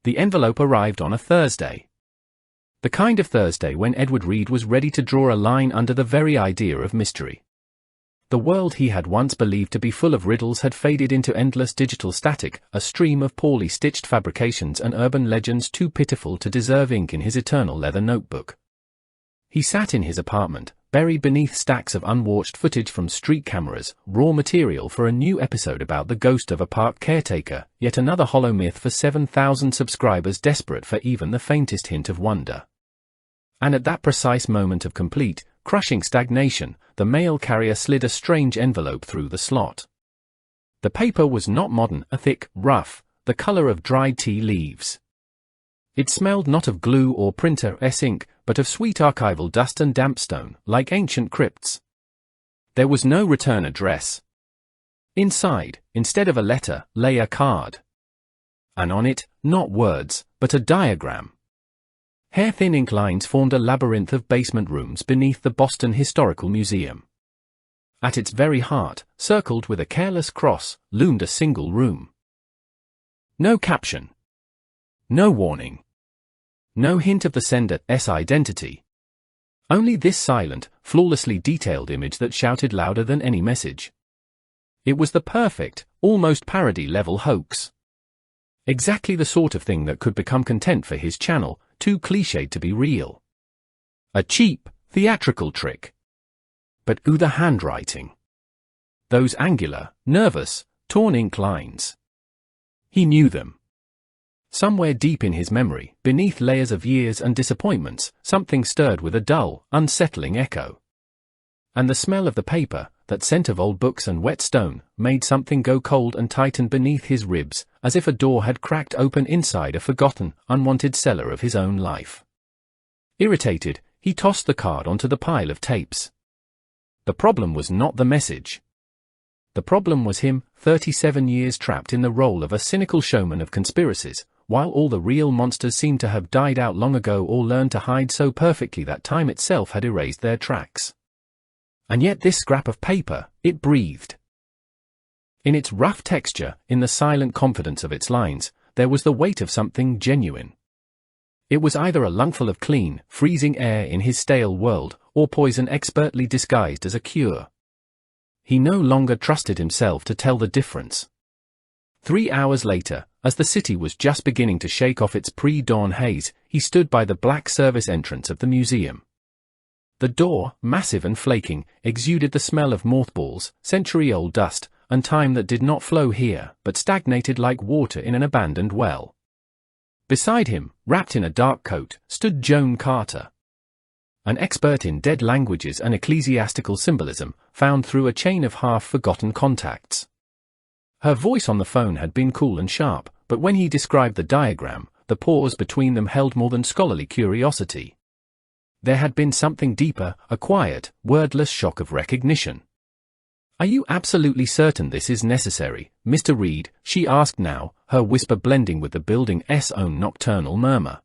The envelope arrived on a Thursday. The kind of Thursday when Edward Reed was ready to draw a line under the very idea of mystery. The world he had once believed to be full of riddles had faded into endless digital static, a stream of poorly stitched fabrications and urban legends too pitiful to deserve ink in his eternal leather notebook. He sat in his apartment, buried beneath stacks of unwatched footage from street cameras, raw material for a new episode about the ghost of a park caretaker, yet another hollow myth for 7,000 subscribers desperate for even the faintest hint of wonder. And at that precise moment of complete, crushing stagnation, the mail carrier slid a strange envelope through the slot. The paper was not modern, thick, rough, the color of dried tea leaves. It smelled not of glue or printer's ink, but of sweet archival dust and damp stone, like ancient crypts. There was no return address. Inside, instead of a letter, lay a card. And on it, not words, but a diagram. Hair-thin ink lines formed a labyrinth of basement rooms beneath the Boston Historical Museum. At its very heart, circled with a careless cross, loomed a single room. No caption. No warning. No hint of the sender's identity. Only this silent, flawlessly detailed image that shouted louder than any message. It was the perfect, almost parody-level hoax. Exactly the sort of thing that could become content for his channel, too cliched to be real. A cheap, theatrical trick. But ooh, the handwriting. Those angular, nervous, torn ink lines. He knew them. Somewhere deep in his memory, beneath layers of years and disappointments, something stirred with a dull, unsettling echo. And the smell of the paper, that scent of old books and wet stone, made something go cold and tighten beneath his ribs, as if a door had cracked open inside a forgotten, unwanted cellar of his own life. Irritated, he tossed the card onto the pile of tapes. The problem was not the message. The problem was him, 37 years trapped in the role of a cynical showman of conspiracies, while all the real monsters seemed to have died out long ago or learned to hide so perfectly that time itself had erased their tracks. And yet this scrap of paper, it breathed. In its rough texture, in the silent confidence of its lines, there was the weight of something genuine. It was either a lungful of clean, freezing air in his stale world, or poison expertly disguised as a cure. He no longer trusted himself to tell the difference. 3 hours later, as the city was just beginning to shake off its pre-dawn haze, he stood by the black service entrance of the museum. The door, massive and flaking, exuded the smell of mothballs, century-old dust, and time that did not flow here, but stagnated like water in an abandoned well. Beside him, wrapped in a dark coat, stood Joan Carter. An expert in dead languages and ecclesiastical symbolism, found through a chain of half-forgotten contacts. Her voice on the phone had been cool and sharp, but when he described the diagram, the pause between them held more than scholarly curiosity. There had been something deeper, a quiet, wordless shock of recognition. "Are you absolutely certain this is necessary, Mr. Reed?" she asked now, her whisper blending with the building's own nocturnal murmur.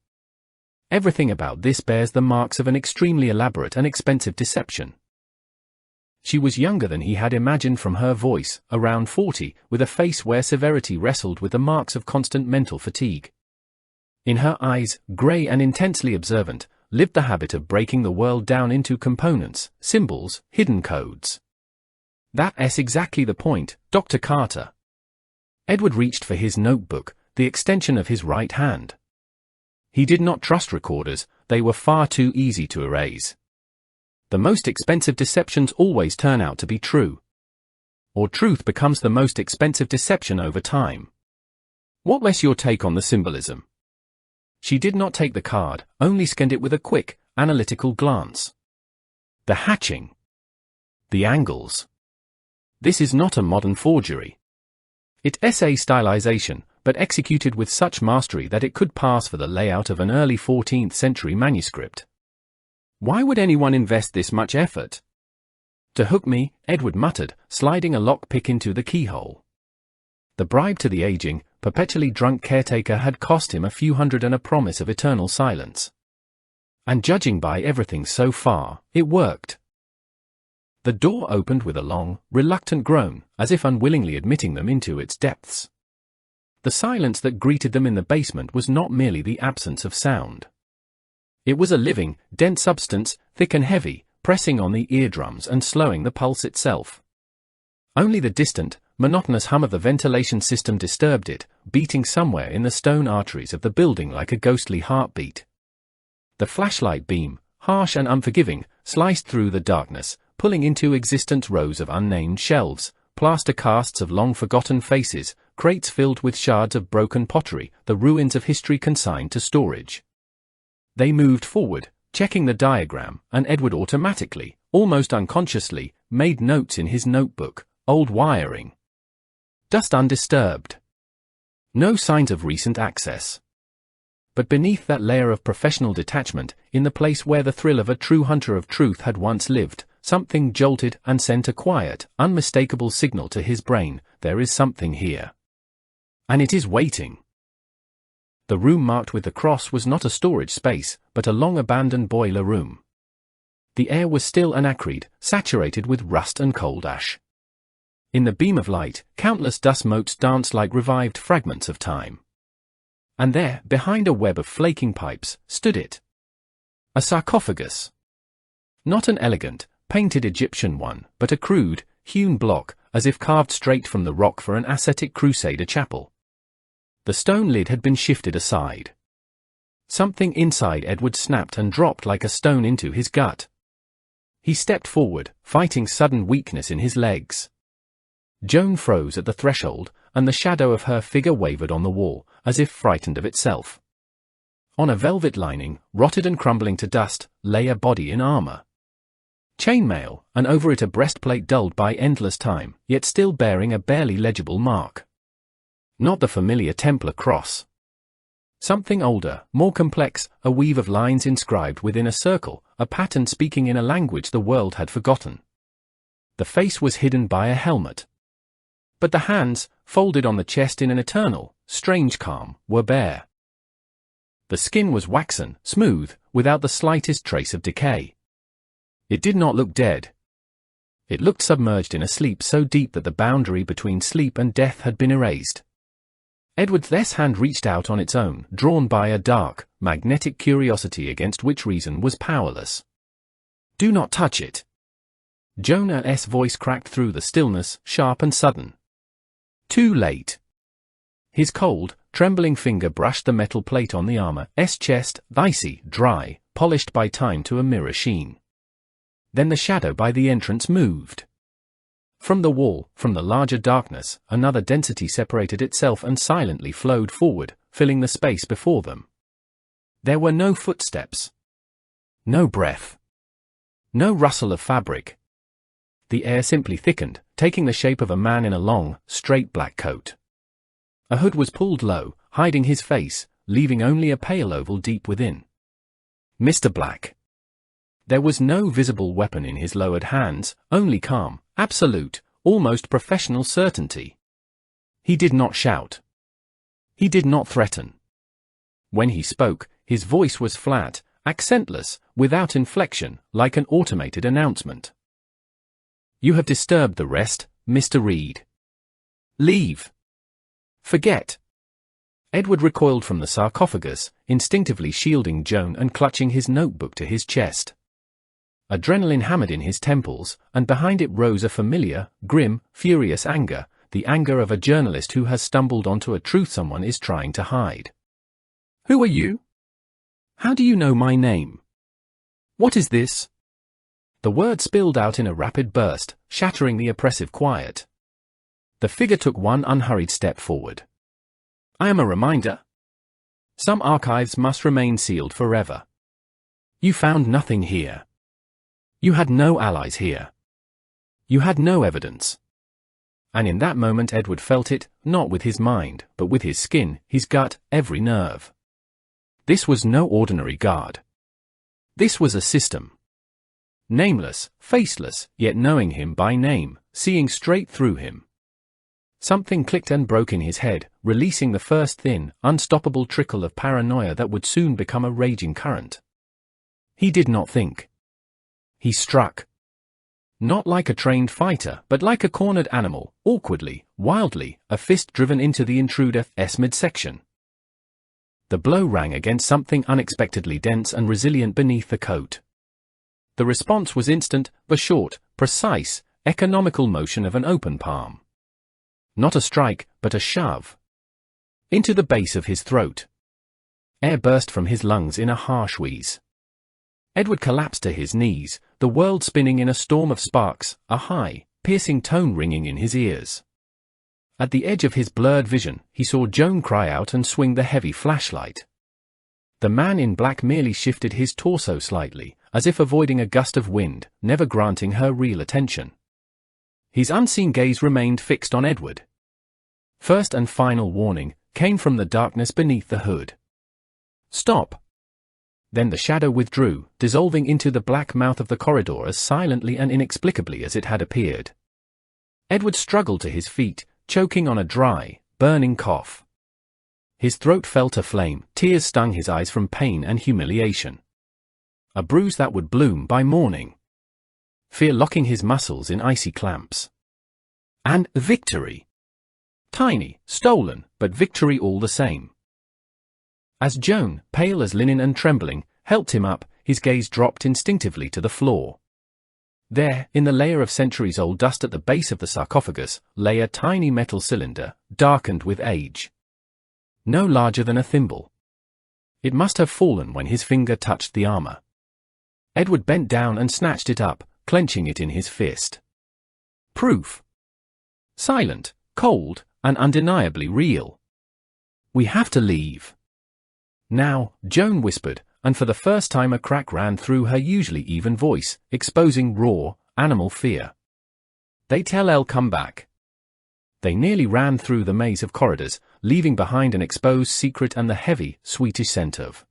"Everything about this bears the marks of an extremely elaborate and expensive deception." She was younger than he had imagined from her voice, around 40, with a face where severity wrestled with the marks of constant mental fatigue. In her eyes, grey and intensely observant, lived the habit of breaking the world down into components, symbols, hidden codes. That's exactly the point, Dr. Carter. Edward reached for his notebook, the extension of his right hand. He did not trust recorders, they were far too easy to erase. The most expensive deceptions always turn out to be true. Or truth becomes the most expensive deception over time. What's your take on the symbolism? She did not take the card, only scanned it with a quick, analytical glance. The hatching. The angles. This is not a modern forgery. It's a stylization, but executed with such mastery that it could pass for the layout of an early 14th century manuscript. Why would anyone invest this much effort? To hook me, Edward muttered, sliding a lockpick into the keyhole. The bribe to the aging, perpetually drunk caretaker had cost him a few hundred and a promise of eternal silence. And judging by everything so far, it worked. The door opened with a long, reluctant groan, as if unwillingly admitting them into its depths. The silence that greeted them in the basement was not merely the absence of sound. It was a living, dense substance, thick and heavy, pressing on the eardrums and slowing the pulse itself. Only the distant, monotonous hum of the ventilation system disturbed it, beating somewhere in the stone arteries of the building like a ghostly heartbeat. The flashlight beam, harsh and unforgiving, sliced through the darkness, pulling into existence rows of unnamed shelves, plaster casts of long-forgotten faces, crates filled with shards of broken pottery, the ruins of history consigned to storage. They moved forward, checking the diagram, and Edward automatically, almost unconsciously, made notes in his notebook. Old wiring. Dust undisturbed. No signs of recent access. But beneath that layer of professional detachment, in the place where the thrill of a true hunter of truth had once lived, something jolted and sent a quiet, unmistakable signal to his brain: there is something here. And it is waiting. The room marked with the cross was not a storage space, but a long-abandoned boiler room. The air was still and acrid, saturated with rust and cold ash. In the beam of light, countless dust motes danced like revived fragments of time. And there, behind a web of flaking pipes, stood it. A sarcophagus. Not an elegant, painted Egyptian one, but a crude, hewn block, as if carved straight from the rock for an ascetic crusader chapel. The stone lid had been shifted aside. Something inside Edward snapped and dropped like a stone into his gut. He stepped forward, fighting sudden weakness in his legs. Joan froze at the threshold, and the shadow of her figure wavered on the wall, as if frightened of itself. On a velvet lining, rotted and crumbling to dust, lay a body in armor. Chainmail, and over it a breastplate dulled by endless time, yet still bearing a barely legible mark. Not the familiar Templar cross. Something older, more complex, a weave of lines inscribed within a circle, a pattern speaking in a language the world had forgotten. The face was hidden by a helmet. But the hands, folded on the chest in an eternal, strange calm, were bare. The skin was waxen, smooth, without the slightest trace of decay. It did not look dead. It looked submerged in a sleep so deep that the boundary between sleep and death had been erased. Edward's left hand reached out on its own, drawn by a dark, magnetic curiosity against which reason was powerless. "Do not touch it." Jonah's voice cracked through the stillness, sharp and sudden. Too late. His cold, trembling finger brushed the metal plate on the armor's chest, icy, dry, polished by time to a mirror sheen. Then the shadow by the entrance moved. From the wall, from the larger darkness, another density separated itself and silently flowed forward, filling the space before them. There were no footsteps. No breath. No rustle of fabric. The air simply thickened, taking the shape of a man in a long, straight black coat. A hood was pulled low, hiding his face, leaving only a pale oval deep within. Mr. Black. There was no visible weapon in his lowered hands, only calm, absolute, almost professional certainty. He did not shout. He did not threaten. When he spoke, his voice was flat, accentless, without inflection, like an automated announcement. "You have disturbed the rest, Mr. Reed. Leave. Forget." Edward recoiled from the sarcophagus, instinctively shielding Joan and clutching his notebook to his chest. Adrenaline hammered in his temples, and behind it rose a familiar, grim, furious anger, the anger of a journalist who has stumbled onto a truth someone is trying to hide. "Who are you? How do you know my name? What is this?" The words spilled out in a rapid burst, shattering the oppressive quiet. The figure took one unhurried step forward. "I am a reminder. Some archives must remain sealed forever. You found nothing here. You had no allies here. You had no evidence." And in that moment Edward felt it, not with his mind, but with his skin, his gut, every nerve. This was no ordinary guard. This was a system. Nameless, faceless, yet knowing him by name, seeing straight through him. Something clicked and broke in his head, releasing the first thin, unstoppable trickle of paranoia that would soon become a raging current. He did not think. He struck. Not like a trained fighter, but like a cornered animal, awkwardly, wildly, a fist driven into the intruder's midsection. The blow rang against something unexpectedly dense and resilient beneath the coat. The response was instant, the short, precise, economical motion of an open palm. Not a strike, but a shove. Into the base of his throat. Air burst from his lungs in a harsh wheeze. Edward collapsed to his knees, the world spinning in a storm of sparks, a high, piercing tone ringing in his ears. At the edge of his blurred vision, he saw Joan cry out and swing the heavy flashlight. The man in black merely shifted his torso slightly, as if avoiding a gust of wind, never granting her real attention. His unseen gaze remained fixed on Edward. First and final warning came from the darkness beneath the hood. "Stop!" Then the shadow withdrew, dissolving into the black mouth of the corridor as silently and inexplicably as it had appeared. Edward struggled to his feet, choking on a dry, burning cough. His throat felt aflame, tears stung his eyes from pain and humiliation. A bruise that would bloom by morning. Fear locking his muscles in icy clamps. And victory. Tiny, stolen, but victory all the same. As Joan, pale as linen and trembling, helped him up, his gaze dropped instinctively to the floor. There, in the layer of centuries-old dust at the base of the sarcophagus, lay a tiny metal cylinder, darkened with age. No larger than a thimble. It must have fallen when his finger touched the armor. Edward bent down and snatched it up, clenching it in his fist. Proof. Silent, cold, and undeniably real. "We have to leave." "Now," Joan whispered, and for the first time a crack ran through her usually even voice, exposing raw, animal fear. "They tell I'll come back." They nearly ran through the maze of corridors, leaving behind an exposed secret and the heavy, sweetish scent of.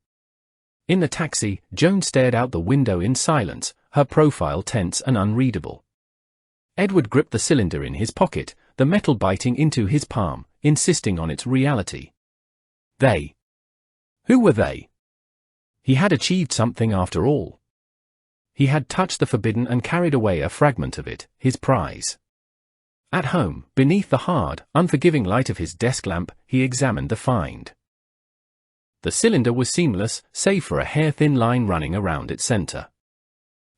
In the taxi, Joan stared out the window in silence, her profile tense and unreadable. Edward gripped the cylinder in his pocket, the metal biting into his palm, insisting on its reality. They. Who were they? He had achieved something after all. He had touched the forbidden and carried away a fragment of it, his prize. At home, beneath the hard, unforgiving light of his desk lamp, he examined the find. The cylinder was seamless, save for a hair-thin line running around its center.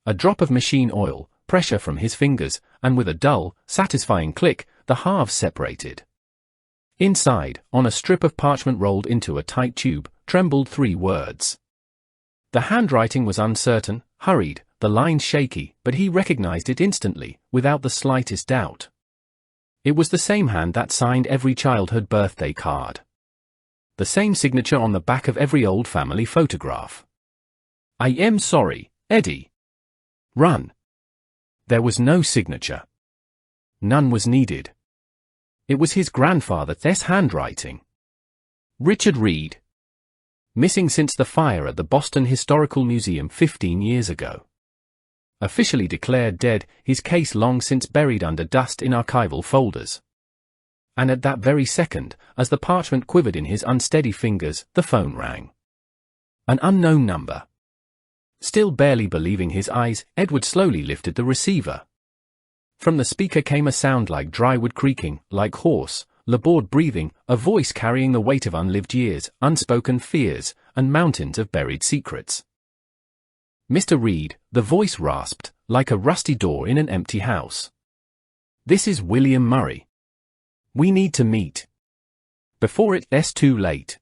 A drop of machine oil, pressure from his fingers, and with a dull, satisfying click, the halves separated. Inside, on a strip of parchment rolled into a tight tube, trembled 3 words. The handwriting was uncertain, hurried, the lines shaky, but he recognized it instantly, without the slightest doubt. It was the same hand that signed every childhood birthday card. The same signature on the back of every old family photograph. "I am sorry, Eddie. Run." There was no signature. None was needed. It was his grandfather's handwriting. Richard Reed. Missing since the fire at the Boston Historical Museum 15 years ago. Officially declared dead, his case long since buried under dust in archival folders. And at that very second, as the parchment quivered in his unsteady fingers, the phone rang. An unknown number. Still barely believing his eyes, Edward slowly lifted the receiver. From the speaker came a sound like dry wood creaking, like hoarse, labored breathing, a voice carrying the weight of unlived years, unspoken fears, and mountains of buried secrets. "Mr. Reed," the voice rasped, like a rusty door in an empty house. "This is William Murray. We need to meet. Before it's too late.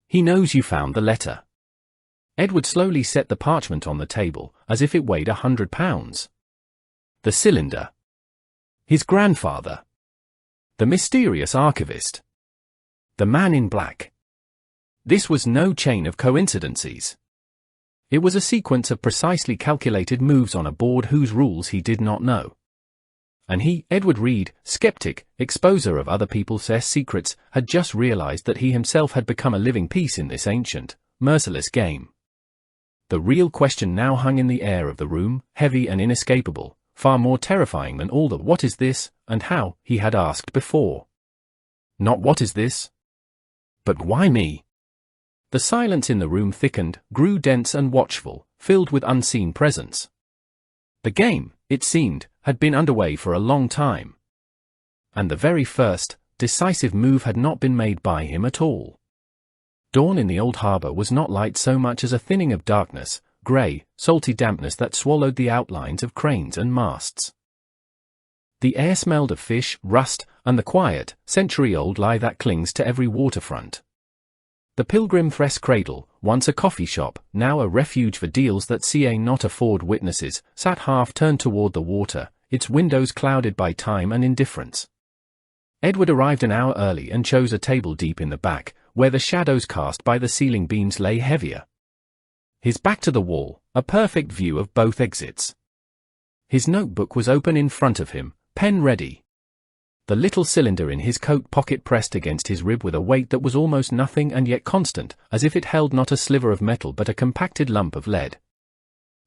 He knows you found the letter." Edward slowly set the parchment on the table, as if it weighed 100 pounds. The cylinder. His grandfather. The mysterious archivist. The man in black. This was no chain of coincidences. It was a sequence of precisely calculated moves on a board whose rules he did not know. And he, Edward Reed, skeptic, exposer of other people's secrets, had just realized that he himself had become a living piece in this ancient, merciless game. The real question now hung in the air of the room, heavy and inescapable, far more terrifying than all the "what is this" and "how" he had asked before. Not "what is this?" but "why me?" The silence in the room thickened, grew dense and watchful, filled with unseen presence. The game, it seemed, had been underway for a long time. And the very first, decisive move had not been made by him at all. Dawn in the old harbor was not light so much as a thinning of darkness, grey, salty dampness that swallowed the outlines of cranes and masts. The air smelled of fish, rust, and the quiet, century-old lie that clings to every waterfront. The Pilgrim Press Cradle, once a coffee shop, now a refuge for deals that not afford witnesses, sat half-turned toward the water, its windows clouded by time and indifference. Edward arrived an hour early and chose a table deep in the back, where the shadows cast by the ceiling beams lay heavier. His back to the wall, a perfect view of both exits. His notebook was open in front of him, pen ready. The little cylinder in his coat pocket pressed against his rib with a weight that was almost nothing and yet constant, as if it held not a sliver of metal but a compacted lump of lead.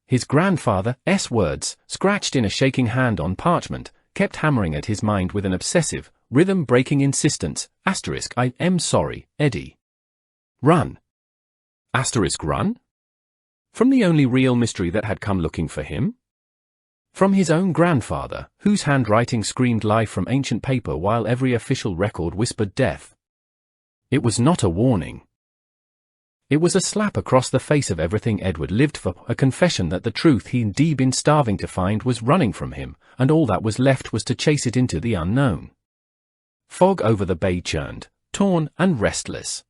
His grandfather's words, scratched in a shaking hand on parchment, kept hammering at his mind with an obsessive, rhythm-breaking insistence. I am sorry, Eddie. Run. Run? From the only real mystery that had come looking for him? From his own grandfather, whose handwriting screamed life from ancient paper while every official record whispered death. It was not a warning. It was a slap across the face of everything Edward lived for, a confession that the truth he'd indeed been starving to find was running from him, and all that was left was to chase it into the unknown. Fog over the bay churned, torn and restless.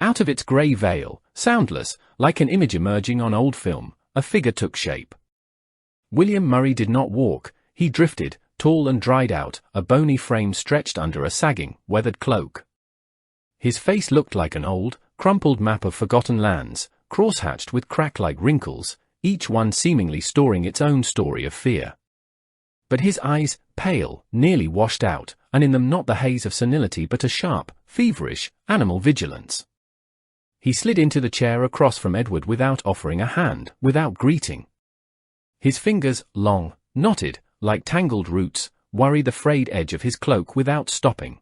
Out of its grey veil, soundless, like an image emerging on old film, a figure took shape. William Murray did not walk, he drifted, tall and dried out, a bony frame stretched under a sagging, weathered cloak. His face looked like an old, crumpled map of forgotten lands, cross-hatched with crack-like wrinkles, each one seemingly storing its own story of fear. But his eyes, pale, nearly washed out, and in them not the haze of senility but a sharp, feverish, animal vigilance. He slid into the chair across from Edward without offering a hand, without greeting. His fingers, long, knotted, like tangled roots, worried the frayed edge of his cloak without stopping.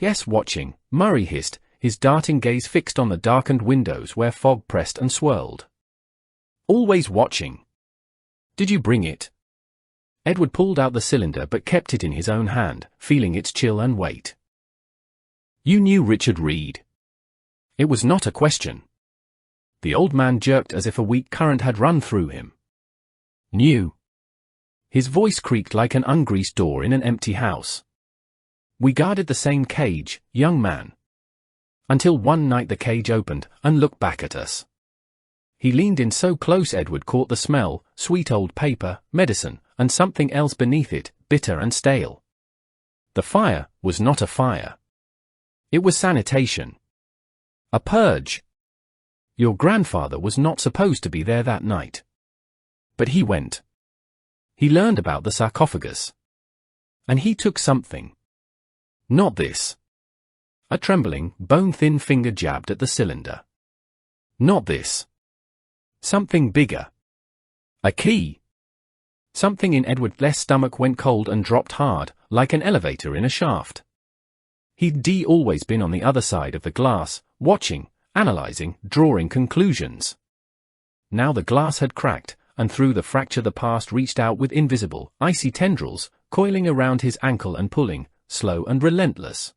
"Yes, watching," Murray hissed, his darting gaze fixed on the darkened windows where fog pressed and swirled. "Always watching. Did you bring it?" Edward pulled out the cylinder but kept it in his own hand, feeling its chill and weight. "You knew Richard Reed." It was not a question. The old man jerked as if a weak current had run through him. "Knew." His voice creaked like an ungreased door in an empty house. "We guarded the same cage, young man. Until one night the cage opened and looked back at us." He leaned in so close Edward caught the smell, sweet old paper, medicine, and something else beneath it, bitter and stale. The fire was not a fire. It was sanitation. A purge. Your grandfather was not supposed to be there that night. But he went. He learned about the sarcophagus. And he took something. Not this. A trembling, bone-thin finger jabbed at the cylinder. Not this. Something bigger. A key. Something in Edward's stomach went cold and dropped hard, like an elevator in a shaft. He'd always been on the other side of the glass, watching, analyzing, drawing conclusions. Now the glass had cracked, and through the fracture the past reached out with invisible, icy tendrils, coiling around his ankle and pulling, slow and relentless.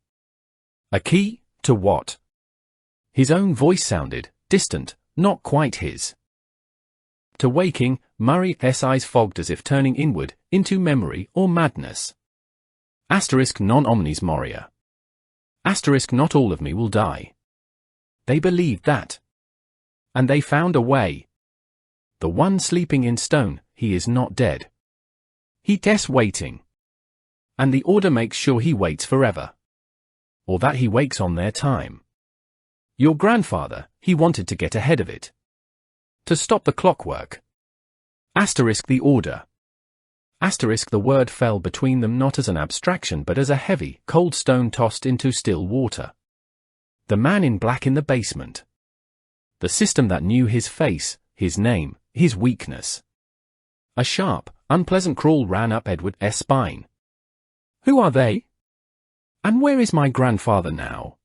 A key? To what? His own voice sounded, distant, not quite his. To waking, Murray's eyes fogged as if turning inward, into memory or madness. Non omnis moria. Not all of me will die. They believed that. And they found a way. The one sleeping in stone, he is not dead. He's waiting. And the order makes sure he waits forever. Or that he wakes on their time. Your grandfather, he wanted to get ahead of it. To stop the clockwork. The order. The word fell between them not as an abstraction but as a heavy, cold stone tossed into still water. The man in black in the basement. The system that knew his face, his name, his weakness. A sharp, unpleasant crawl ran up Edward's spine. Who are they? And where is my grandfather now?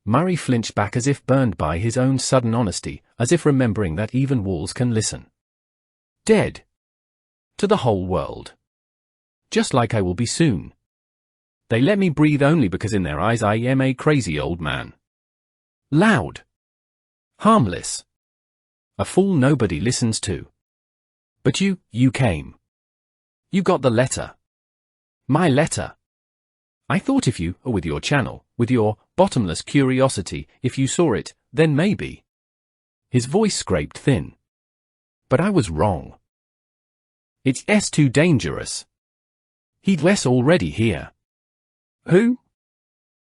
Murray flinched back as if burned by his own sudden honesty, as if remembering that even walls can listen. Dead. To the whole world. Just like I will be soon. They let me breathe only because in their eyes I am a crazy old man. Loud. Harmless. A fool nobody listens to. But you came. You got the letter. My letter. I thought if you, or with your channel, with your bottomless curiosity, if you saw it, then maybe. His voice scraped thin. But I was wrong. It's too dangerous. He'd less already here. Who?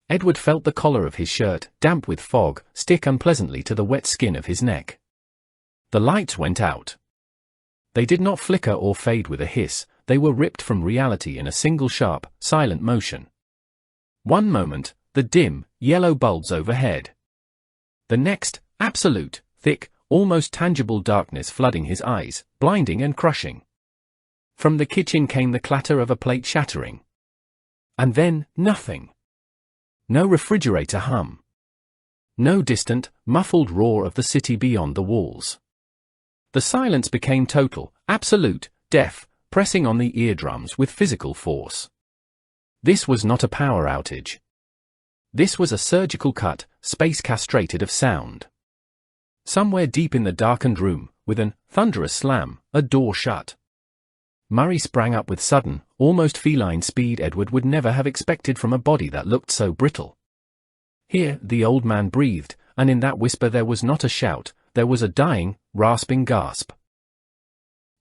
Edward felt the collar of his shirt, damp with fog, stick unpleasantly to the wet skin of his neck. The lights went out. They did not flicker or fade with a hiss, they were ripped from reality in a single sharp, silent motion. One moment, the dim, yellow bulbs overhead. The next, absolute, thick, almost tangible darkness flooding his eyes, blinding and crushing. From the kitchen came the clatter of a plate shattering. And then, nothing. No refrigerator hum. No distant, muffled roar of the city beyond the walls. The silence became total, absolute, deaf, pressing on the eardrums with physical force. This was not a power outage. This was a surgical cut, space-castrated of sound. Somewhere deep in the darkened room, with an thunderous slam, a door shut. Murray sprang up with sudden, almost feline speed Edward would never have expected from a body that looked so brittle. Here, the old man breathed, and in that whisper there was not a shout, there was a dying, rasping gasp.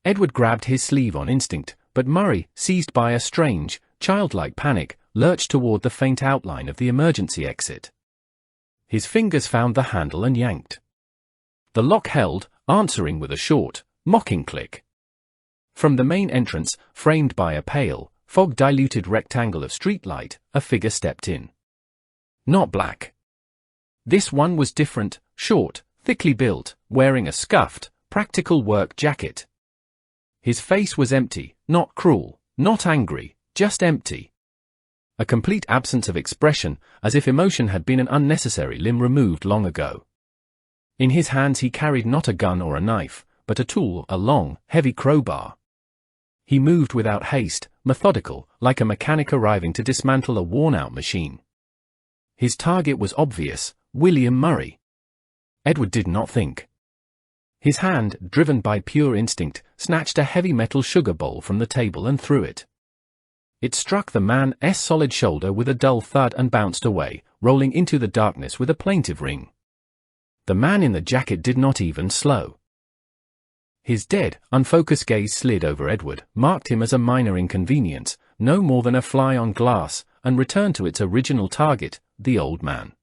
Edward grabbed his sleeve on instinct, but Murray, seized by a strange, childlike panic, lurched toward the faint outline of the emergency exit. His fingers found the handle and yanked. The lock held, answering with a short, mocking click. From the main entrance, framed by a pale, fog-diluted rectangle of streetlight, a figure stepped in. Not black. This one was different, short, thickly built, wearing a scuffed, practical work jacket. His face was empty, not cruel, not angry, just empty. A complete absence of expression, as if emotion had been an unnecessary limb removed long ago. In his hands he carried not a gun or a knife, but a tool, a long, heavy crowbar. He moved without haste, methodical, like a mechanic arriving to dismantle a worn-out machine. His target was obvious, William Murray. Edward did not think. His hand, driven by pure instinct, snatched a heavy metal sugar bowl from the table and threw it. It struck the man's solid shoulder with a dull thud and bounced away, rolling into the darkness with a plaintive ring. The man in the jacket did not even slow. His dead, unfocused gaze slid over Edward, marked him as a minor inconvenience, no more than a fly on glass, and returned to its original target, the old man.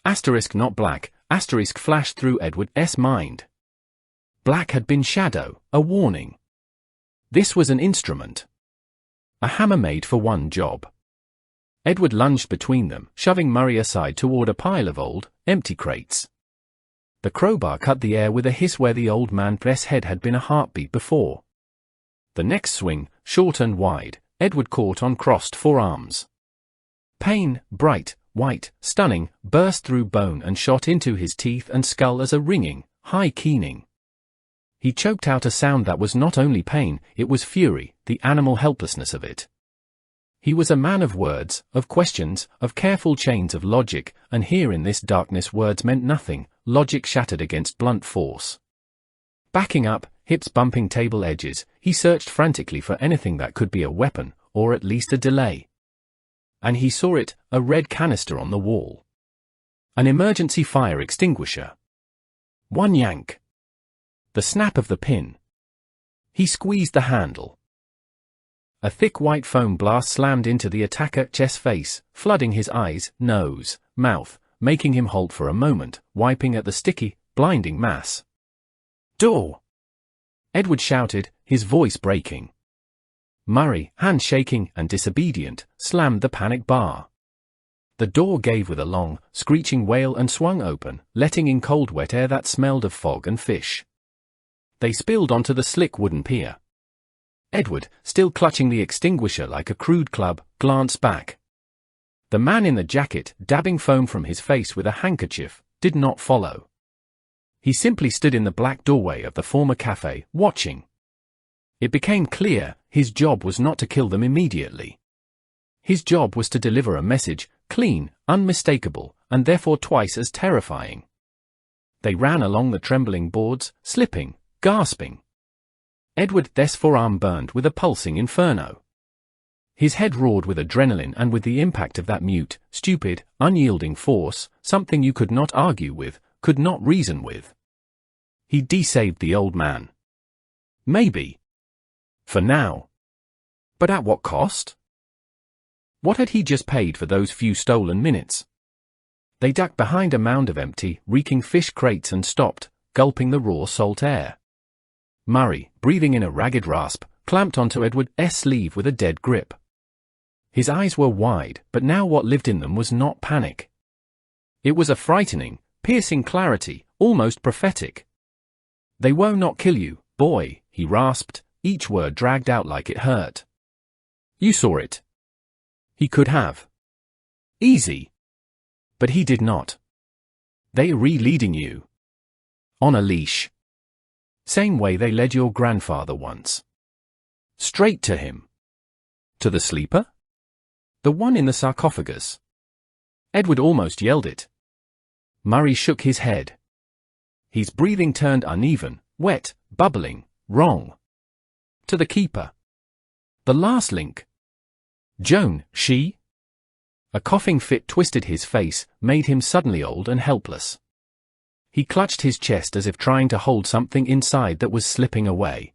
Asterisk not black, asterisk flashed through Edward's mind. Black had been shadow, a warning. This was an instrument. A hammer made for one job. Edward lunged between them, shoving Murray aside toward a pile of old, empty crates. The crowbar cut the air with a hiss where the old man's head had been a heartbeat before. The next swing, short and wide, Edward caught on crossed forearms. Pain, bright, white, stunning, burst through bone and shot into his teeth and skull as a ringing, high keening. He choked out a sound that was not only pain, it was fury, the animal helplessness of it. He was a man of words, of questions, of careful chains of logic, and here in this darkness words meant nothing, logic shattered against blunt force. Backing up, hips bumping table edges, he searched frantically for anything that could be a weapon, or at least a delay. And he saw it, a red canister on the wall. An emergency fire extinguisher. One yank. The snap of the pin. He squeezed the handle. A thick white foam blast slammed into the attacker's face, flooding his eyes, nose, mouth, making him halt for a moment, wiping at the sticky, blinding mass. Door! Edward shouted, his voice breaking. Murray, hand shaking and disobedient, slammed the panic bar. The door gave with a long, screeching wail and swung open, letting in cold wet air that smelled of fog and fish. They spilled onto the slick wooden pier. Edward, still clutching the extinguisher like a crude club, glanced back. The man in the jacket, dabbing foam from his face with a handkerchief, did not follow. He simply stood in the black doorway of the former cafe, watching. It became clear, his job was not to kill them immediately. His job was to deliver a message, clean, unmistakable, and therefore twice as terrifying. They ran along the trembling boards, slipping, gasping. Edward's forearm burned with a pulsing inferno. His head roared with adrenaline, and with the impact of that mute, stupid, unyielding force, something you could not argue with, could not reason with. He de-saved the old man. Maybe. For now. But at what cost? What had he just paid for those few stolen minutes? They ducked behind a mound of empty, reeking fish crates and stopped, gulping the raw salt air. Murray, breathing in a ragged rasp, clamped onto Edward's sleeve with a dead grip. His eyes were wide, but now what lived in them was not panic. It was a frightening, piercing clarity, almost prophetic. "They won't not kill you, boy," he rasped, each word dragged out like it hurt. "You saw it." He could have. Easy. But he did not. "They re-leading you. On a leash. Same way they led your grandfather once. Straight to him. To the sleeper? The one in the sarcophagus." Edward almost yelled it. Murray shook his head. His breathing turned uneven, wet, bubbling, wrong. To the keeper. The last link. Joan, she? A coughing fit twisted his face, made him suddenly old and helpless. He clutched his chest as if trying to hold something inside that was slipping away.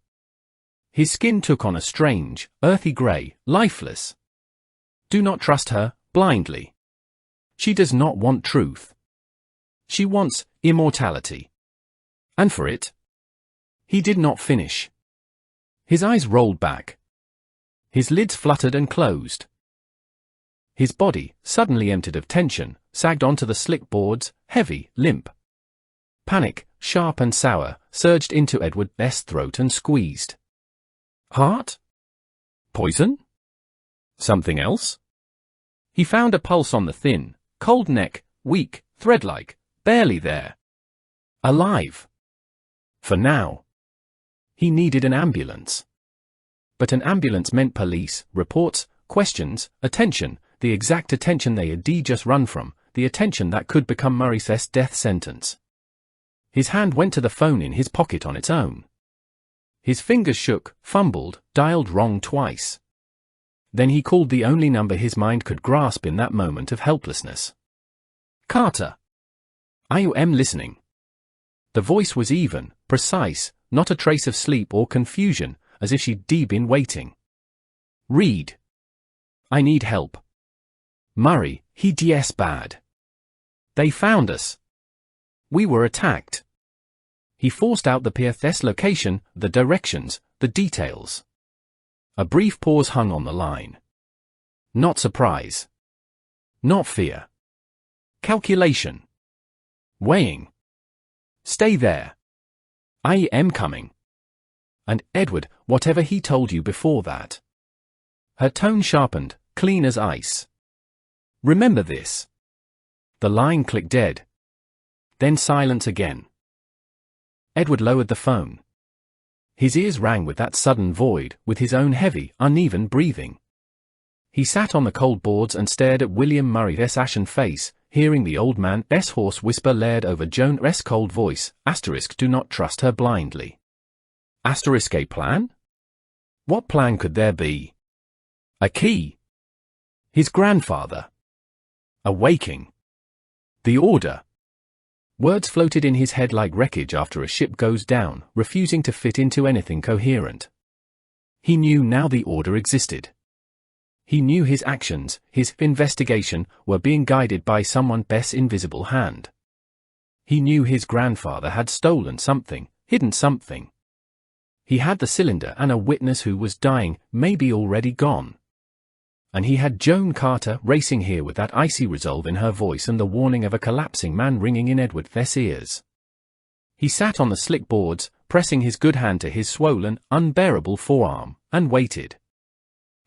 His skin took on a strange, earthy grey, lifeless. Do not trust her, blindly. She does not want truth. She wants immortality. And for it. He did not finish. His eyes rolled back. His lids fluttered and closed. His body, suddenly emptied of tension, sagged onto the slick boards, heavy, limp. Panic, sharp and sour, surged into Edward's throat and squeezed. Heart? Poison? Something else? He found a pulse on the thin, cold neck, weak, thread-like, barely there. Alive. For now. He needed an ambulance. But an ambulance meant police, reports, questions, attention, the exact attention they had just run from, the attention that could become Murray's death sentence. His hand went to the phone in his pocket on its own. His fingers shook, fumbled, dialed wrong twice. Then he called the only number his mind could grasp in that moment of helplessness. Carter. I am listening. The voice was even, precise, not a trace of sleep or confusion, as if she'd been waiting. Reed. I need help. Murray, he's bad. They found us. We were attacked. He forced out the PFS location, the directions, the details. A brief pause hung on the line. Not surprise. Not fear. Calculation. Weighing. Stay there. I am coming. And Edward, whatever he told you before that. Her tone sharpened, clean as ice. Remember this. The line clicked dead. Then silence again. Edward lowered the phone. His ears rang with that sudden void, with his own heavy, uneven breathing. He sat on the cold boards and stared at William Murray's ashen face, hearing the old man's hoarse whisper layered over Joan's cold voice, do not trust her blindly. A plan? What plan could there be? A key. His grandfather. A waking. The order. Words floated in his head like wreckage after a ship goes down, refusing to fit into anything coherent. He knew now the order existed. He knew his actions, his investigation, were being guided by someone's invisible hand. He knew his grandfather had stolen something, hidden something. He had the cylinder and a witness who was dying, maybe already gone. And he had Joan Carter racing here with that icy resolve in her voice and the warning of a collapsing man ringing in Edward's ears. He sat on the slick boards, pressing his good hand to his swollen, unbearable forearm, and waited.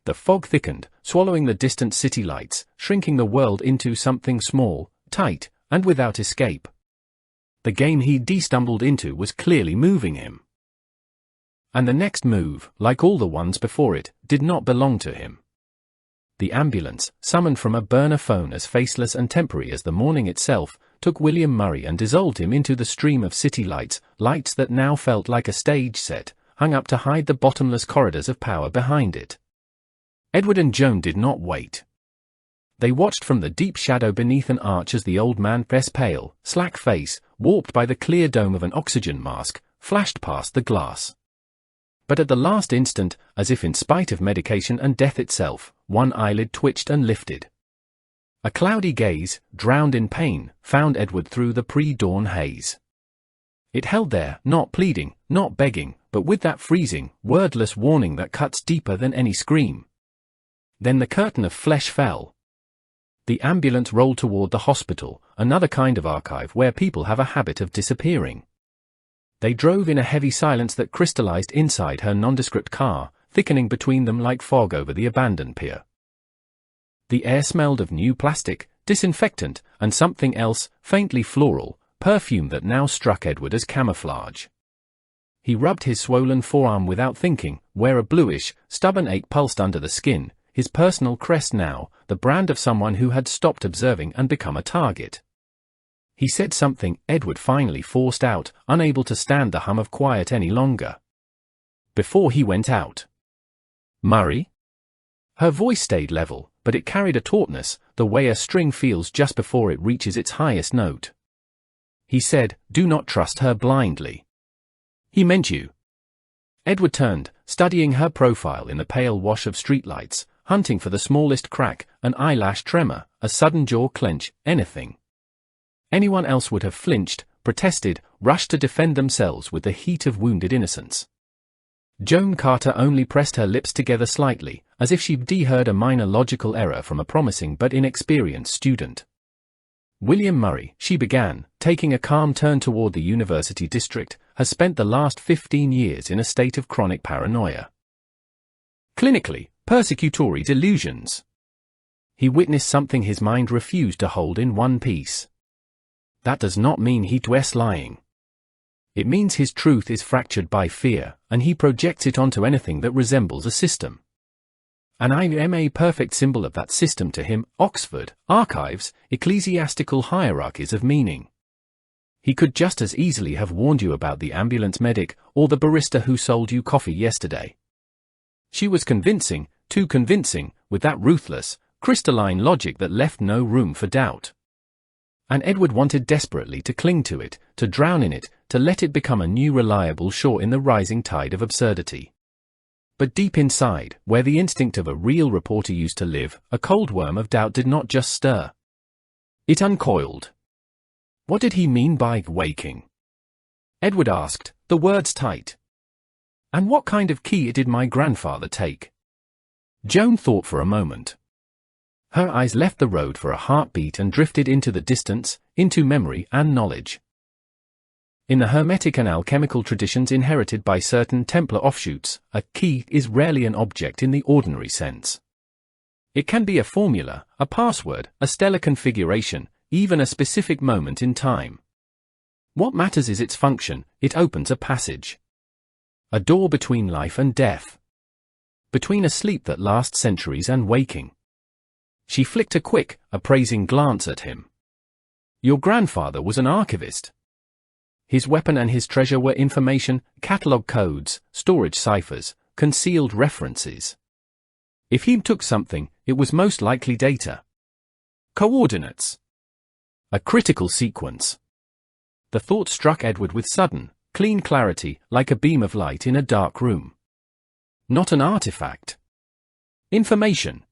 The fog thickened, swallowing the distant city lights, shrinking the world into something small, tight, and without escape. The game he'd stumbled into was clearly moving him. And the next move, like all the ones before it, did not belong to him. The ambulance, summoned from a burner phone as faceless and temporary as the morning itself, took William Murray and dissolved him into the stream of city lights, lights that now felt like a stage set, hung up to hide the bottomless corridors of power behind it. Edward and Joan did not wait. They watched from the deep shadow beneath an arch as the old man's pale, slack face, warped by the clear dome of an oxygen mask, flashed past the glass. But at the last instant, as if in spite of medication and death itself, one eyelid twitched and lifted. A cloudy gaze, drowned in pain, found Edward through the pre-dawn haze. It held there, not pleading, not begging, but with that freezing, wordless warning that cuts deeper than any scream. Then the curtain of flesh fell. The ambulance rolled toward the hospital, another kind of archive where people have a habit of disappearing. They drove in a heavy silence that crystallized inside her nondescript car, thickening between them like fog over the abandoned pier. The air smelled of new plastic, disinfectant, and something else, faintly floral, perfume that now struck Edward as camouflage. He rubbed his swollen forearm without thinking, where a bluish, stubborn ache pulsed under the skin, his personal crest now, the brand of someone who had stopped observing and become a target. He said something Edward finally forced out, unable to stand the hum of quiet any longer. Before he went out. "Murray?" Her voice stayed level, but it carried a tautness, the way a string feels just before it reaches its highest note. He said, "Do not trust her blindly." "He meant you." Edward turned, studying her profile in the pale wash of streetlights, hunting for the smallest crack, an eyelash tremor, a sudden jaw clench, anything. Anyone else would have flinched, protested, rushed to defend themselves with the heat of wounded innocence. Joan Carter only pressed her lips together slightly, as if she'd heard a minor logical error from a promising but inexperienced student. "William Murray," she began, taking a calm turn toward the university district, has spent the last 15 years in a state of chronic paranoia. Clinically, persecutory delusions. He witnessed something his mind refused to hold in one piece. That does not mean he's lying. It means his truth is fractured by fear, and he projects it onto anything that resembles a system. And I am a perfect symbol of that system to him: Oxford, archives, ecclesiastical hierarchies of meaning. He could just as easily have warned you about the ambulance medic, or the barista who sold you coffee yesterday. She was convincing, too convincing, with that ruthless, crystalline logic that left no room for doubt. And Edward wanted desperately to cling to it, to drown in it, to let it become a new reliable shore in the rising tide of absurdity. But deep inside, where the instinct of a real reporter used to live, a cold worm of doubt did not just stir. It uncoiled. What did he mean by waking? Edward asked, the words tight. And what kind of key did my grandfather take? Joan thought for a moment. Her eyes left the road for a heartbeat and drifted into the distance, into memory and knowledge. In the hermetic and alchemical traditions inherited by certain Templar offshoots, a key is rarely an object in the ordinary sense. It can be a formula, a password, a stellar configuration, even a specific moment in time. What matters is its function. It opens a passage. A door between life and death. Between a sleep that lasts centuries and waking. She flicked a quick, appraising glance at him. Your grandfather was an archivist. His weapon and his treasure were information, catalog codes, storage ciphers, concealed references. If he took something, it was most likely data. Coordinates. A critical sequence. The thought struck Edward with sudden, clean clarity, like a beam of light in a dark room. Not an artifact. Information.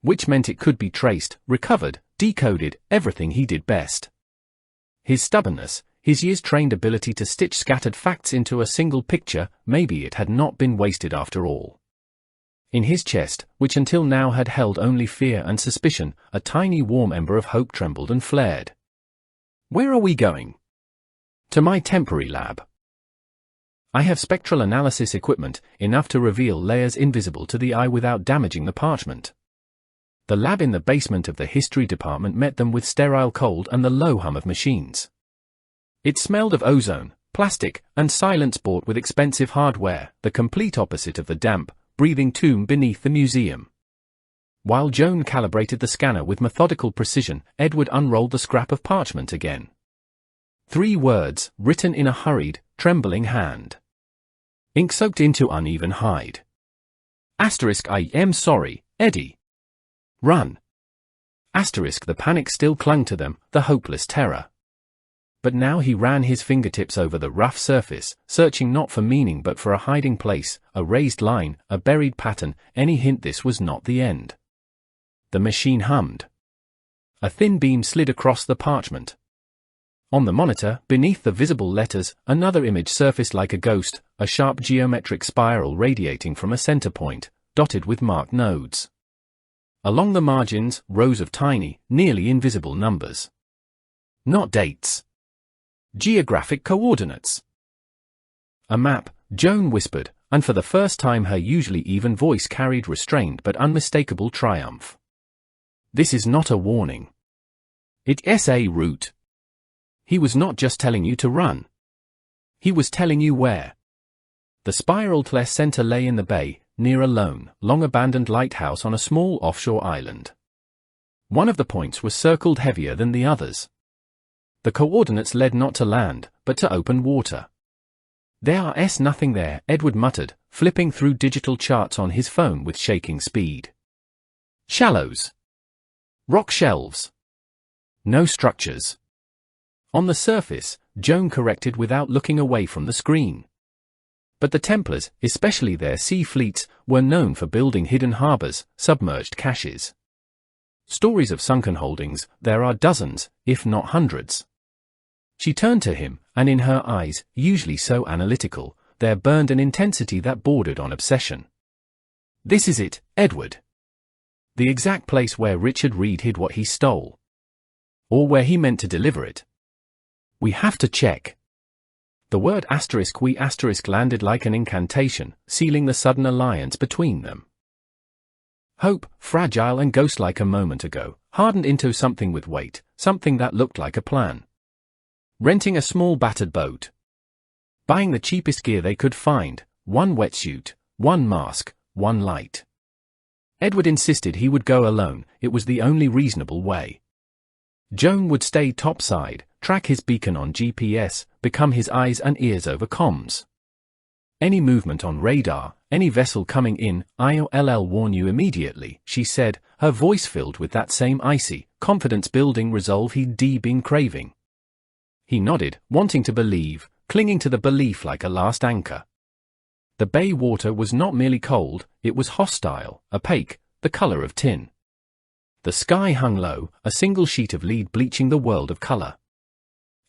Which meant it could be traced, recovered, decoded, everything he did best. His stubbornness, his years-trained ability to stitch scattered facts into a single picture, maybe it had not been wasted after all. In his chest, which until now had held only fear and suspicion, a tiny warm ember of hope trembled and flared. Where are we going? To my temporary lab. I have spectral analysis equipment, enough to reveal layers invisible to the eye without damaging the parchment. The lab in the basement of the history department met them with sterile cold and the low hum of machines. It smelled of ozone, plastic, and silence bought with expensive hardware, the complete opposite of the damp, breathing tomb beneath the museum. While Joan calibrated the scanner with methodical precision, Edward unrolled the scrap of parchment again. 3 words, written in a hurried, trembling hand. Ink soaked into uneven hide. Asterisk, I am sorry, Eddie. Run. Asterisk, the panic still clung to them, the hopeless terror. But now he ran his fingertips over the rough surface, searching not for meaning but for a hiding place, a raised line, a buried pattern, any hint this was not the end. The machine hummed. A thin beam slid across the parchment. On the monitor, beneath the visible letters, another image surfaced like a ghost, a sharp geometric spiral radiating from a center point, dotted with marked nodes. Along the margins, rows of tiny, nearly invisible numbers. Not dates. Geographic coordinates. A map, Joan whispered, and for the first time her usually even voice carried restrained but unmistakable triumph. This is not a warning. It's a route. He was not just telling you to run. He was telling you where. The spiraled center lay in the bay, near a lone, long-abandoned lighthouse on a small offshore island. One of the points was circled heavier than the others. The coordinates led not to land, but to open water. There's nothing there, Edward muttered, flipping through digital charts on his phone with shaking speed. Shallows. Rock shelves. No structures. On the surface, Joan corrected without looking away from the screen. But the Templars, especially their sea fleets, were known for building hidden harbors, submerged caches. Stories of sunken holdings, there are dozens, if not hundreds. She turned to him, and in her eyes, usually so analytical, there burned an intensity that bordered on obsession. This is it, Edward. The exact place where Richard Reed hid what he stole. Or where he meant to deliver it. We have to check. The word we landed like an incantation, sealing the sudden alliance between them. Hope, fragile and ghost-like a moment ago, hardened into something with weight, something that looked like a plan. Renting a small battered boat. Buying the cheapest gear they could find, one wetsuit, one mask, one light. Edward insisted he would go alone, it was the only reasonable way. Joan would stay topside, track his beacon on GPS, become his eyes and ears over comms. Any movement on radar, any vessel coming in, I'll warn you immediately, she said, her voice filled with that same icy, confidence-building resolve he'd been craving. He nodded, wanting to believe, clinging to the belief like a last anchor. The bay water was not merely cold, it was hostile, opaque, the color of tin. The sky hung low, a single sheet of lead bleaching the world of color.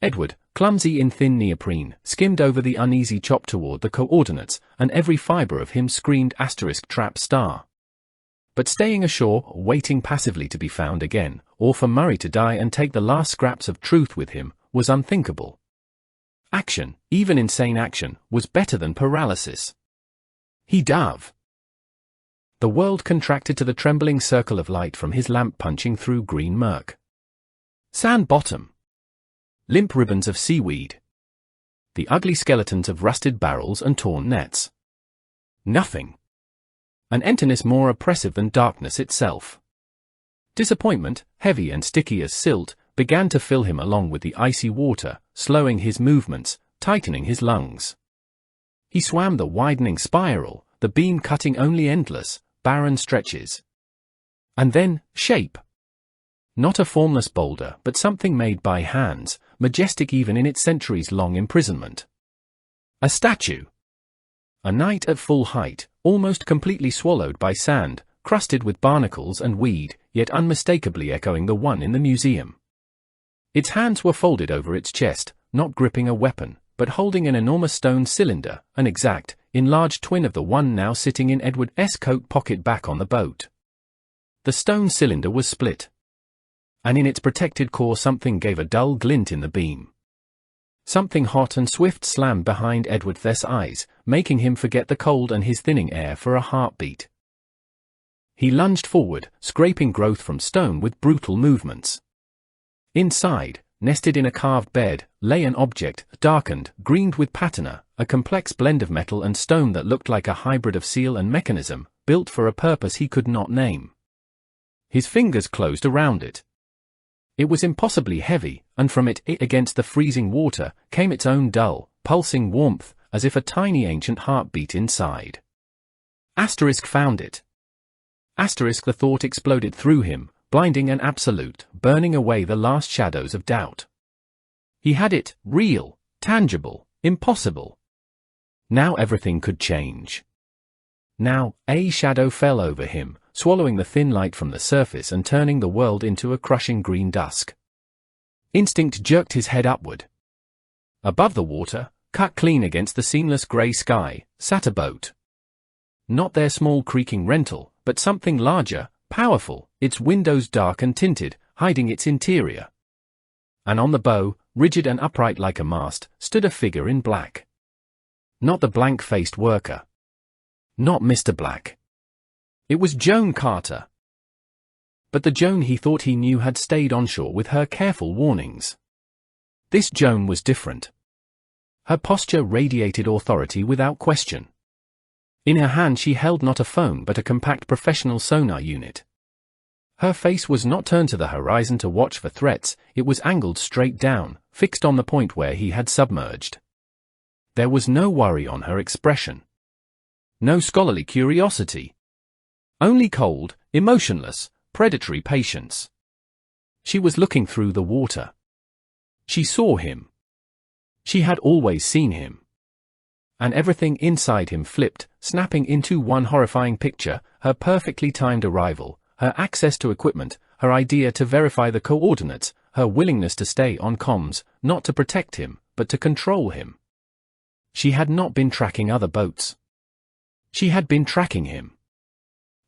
Edward, clumsy in thin neoprene, skimmed over the uneasy chop toward the coordinates, and every fiber of him screamed *trap star. But staying ashore, waiting passively to be found again, or for Murray to die and take the last scraps of truth with him, was unthinkable. Action, even insane action, was better than paralysis. He dove. The world contracted to the trembling circle of light from his lamp punching through green murk. Sand bottom. Limp ribbons of seaweed. The ugly skeletons of rusted barrels and torn nets. Nothing. An emptiness more oppressive than darkness itself. Disappointment, heavy and sticky as silt, began to fill him along with the icy water, slowing his movements, tightening his lungs. He swam the widening spiral, the beam cutting only endless, barren stretches. And then, shape. Not a formless boulder, but something made by hands, majestic even in its centuries-long imprisonment. A statue. A knight at full height, almost completely swallowed by sand, crusted with barnacles and weed, yet unmistakably echoing the one in the museum. Its hands were folded over its chest, not gripping a weapon, but holding an enormous stone cylinder, an exact, enlarged twin of the one now sitting in Edward's coat pocket back on the boat. The stone cylinder was split. And in its protected core something gave a dull glint in the beam. Something hot and swift slammed behind Edward's eyes, making him forget the cold and his thinning air for a heartbeat. He lunged forward, scraping growth from stone with brutal movements. Inside, nested in a carved bed, lay an object, darkened, greened with patina, a complex blend of metal and stone that looked like a hybrid of seal and mechanism, built for a purpose he could not name. His fingers closed around it. It was impossibly heavy, and from it, against the freezing water, came its own dull, pulsing warmth, as if a tiny ancient heart beat inside. Found it. The thought exploded through him, blinding and absolute, burning away the last shadows of doubt. He had it, real, tangible, impossible. Now everything could change. Now, a shadow fell over him, swallowing the thin light from the surface and turning the world into a crushing green dusk. Instinct jerked his head upward. Above the water, cut clean against the seamless grey sky, sat a boat. Not their small creaking rental, but something larger, powerful, its windows dark and tinted, hiding its interior. And on the bow, rigid and upright like a mast, stood a figure in black. Not the blank-faced worker. Not Mr. Black. It was Joan Carter. But the Joan he thought he knew had stayed on shore with her careful warnings. This Joan was different. Her posture radiated authority without question. In her hand she held not a phone but a compact professional sonar unit. Her face was not turned to the horizon to watch for threats, it was angled straight down, fixed on the point where he had submerged. There was no worry on her expression. No scholarly curiosity. Only cold, emotionless, predatory patience. She was looking through the water. She saw him. She had always seen him. And everything inside him flipped, snapping into one horrifying picture, her perfectly timed arrival, her access to equipment, her idea to verify the coordinates, her willingness to stay on comms, not to protect him, but to control him. She had not been tracking other boats. She had been tracking him.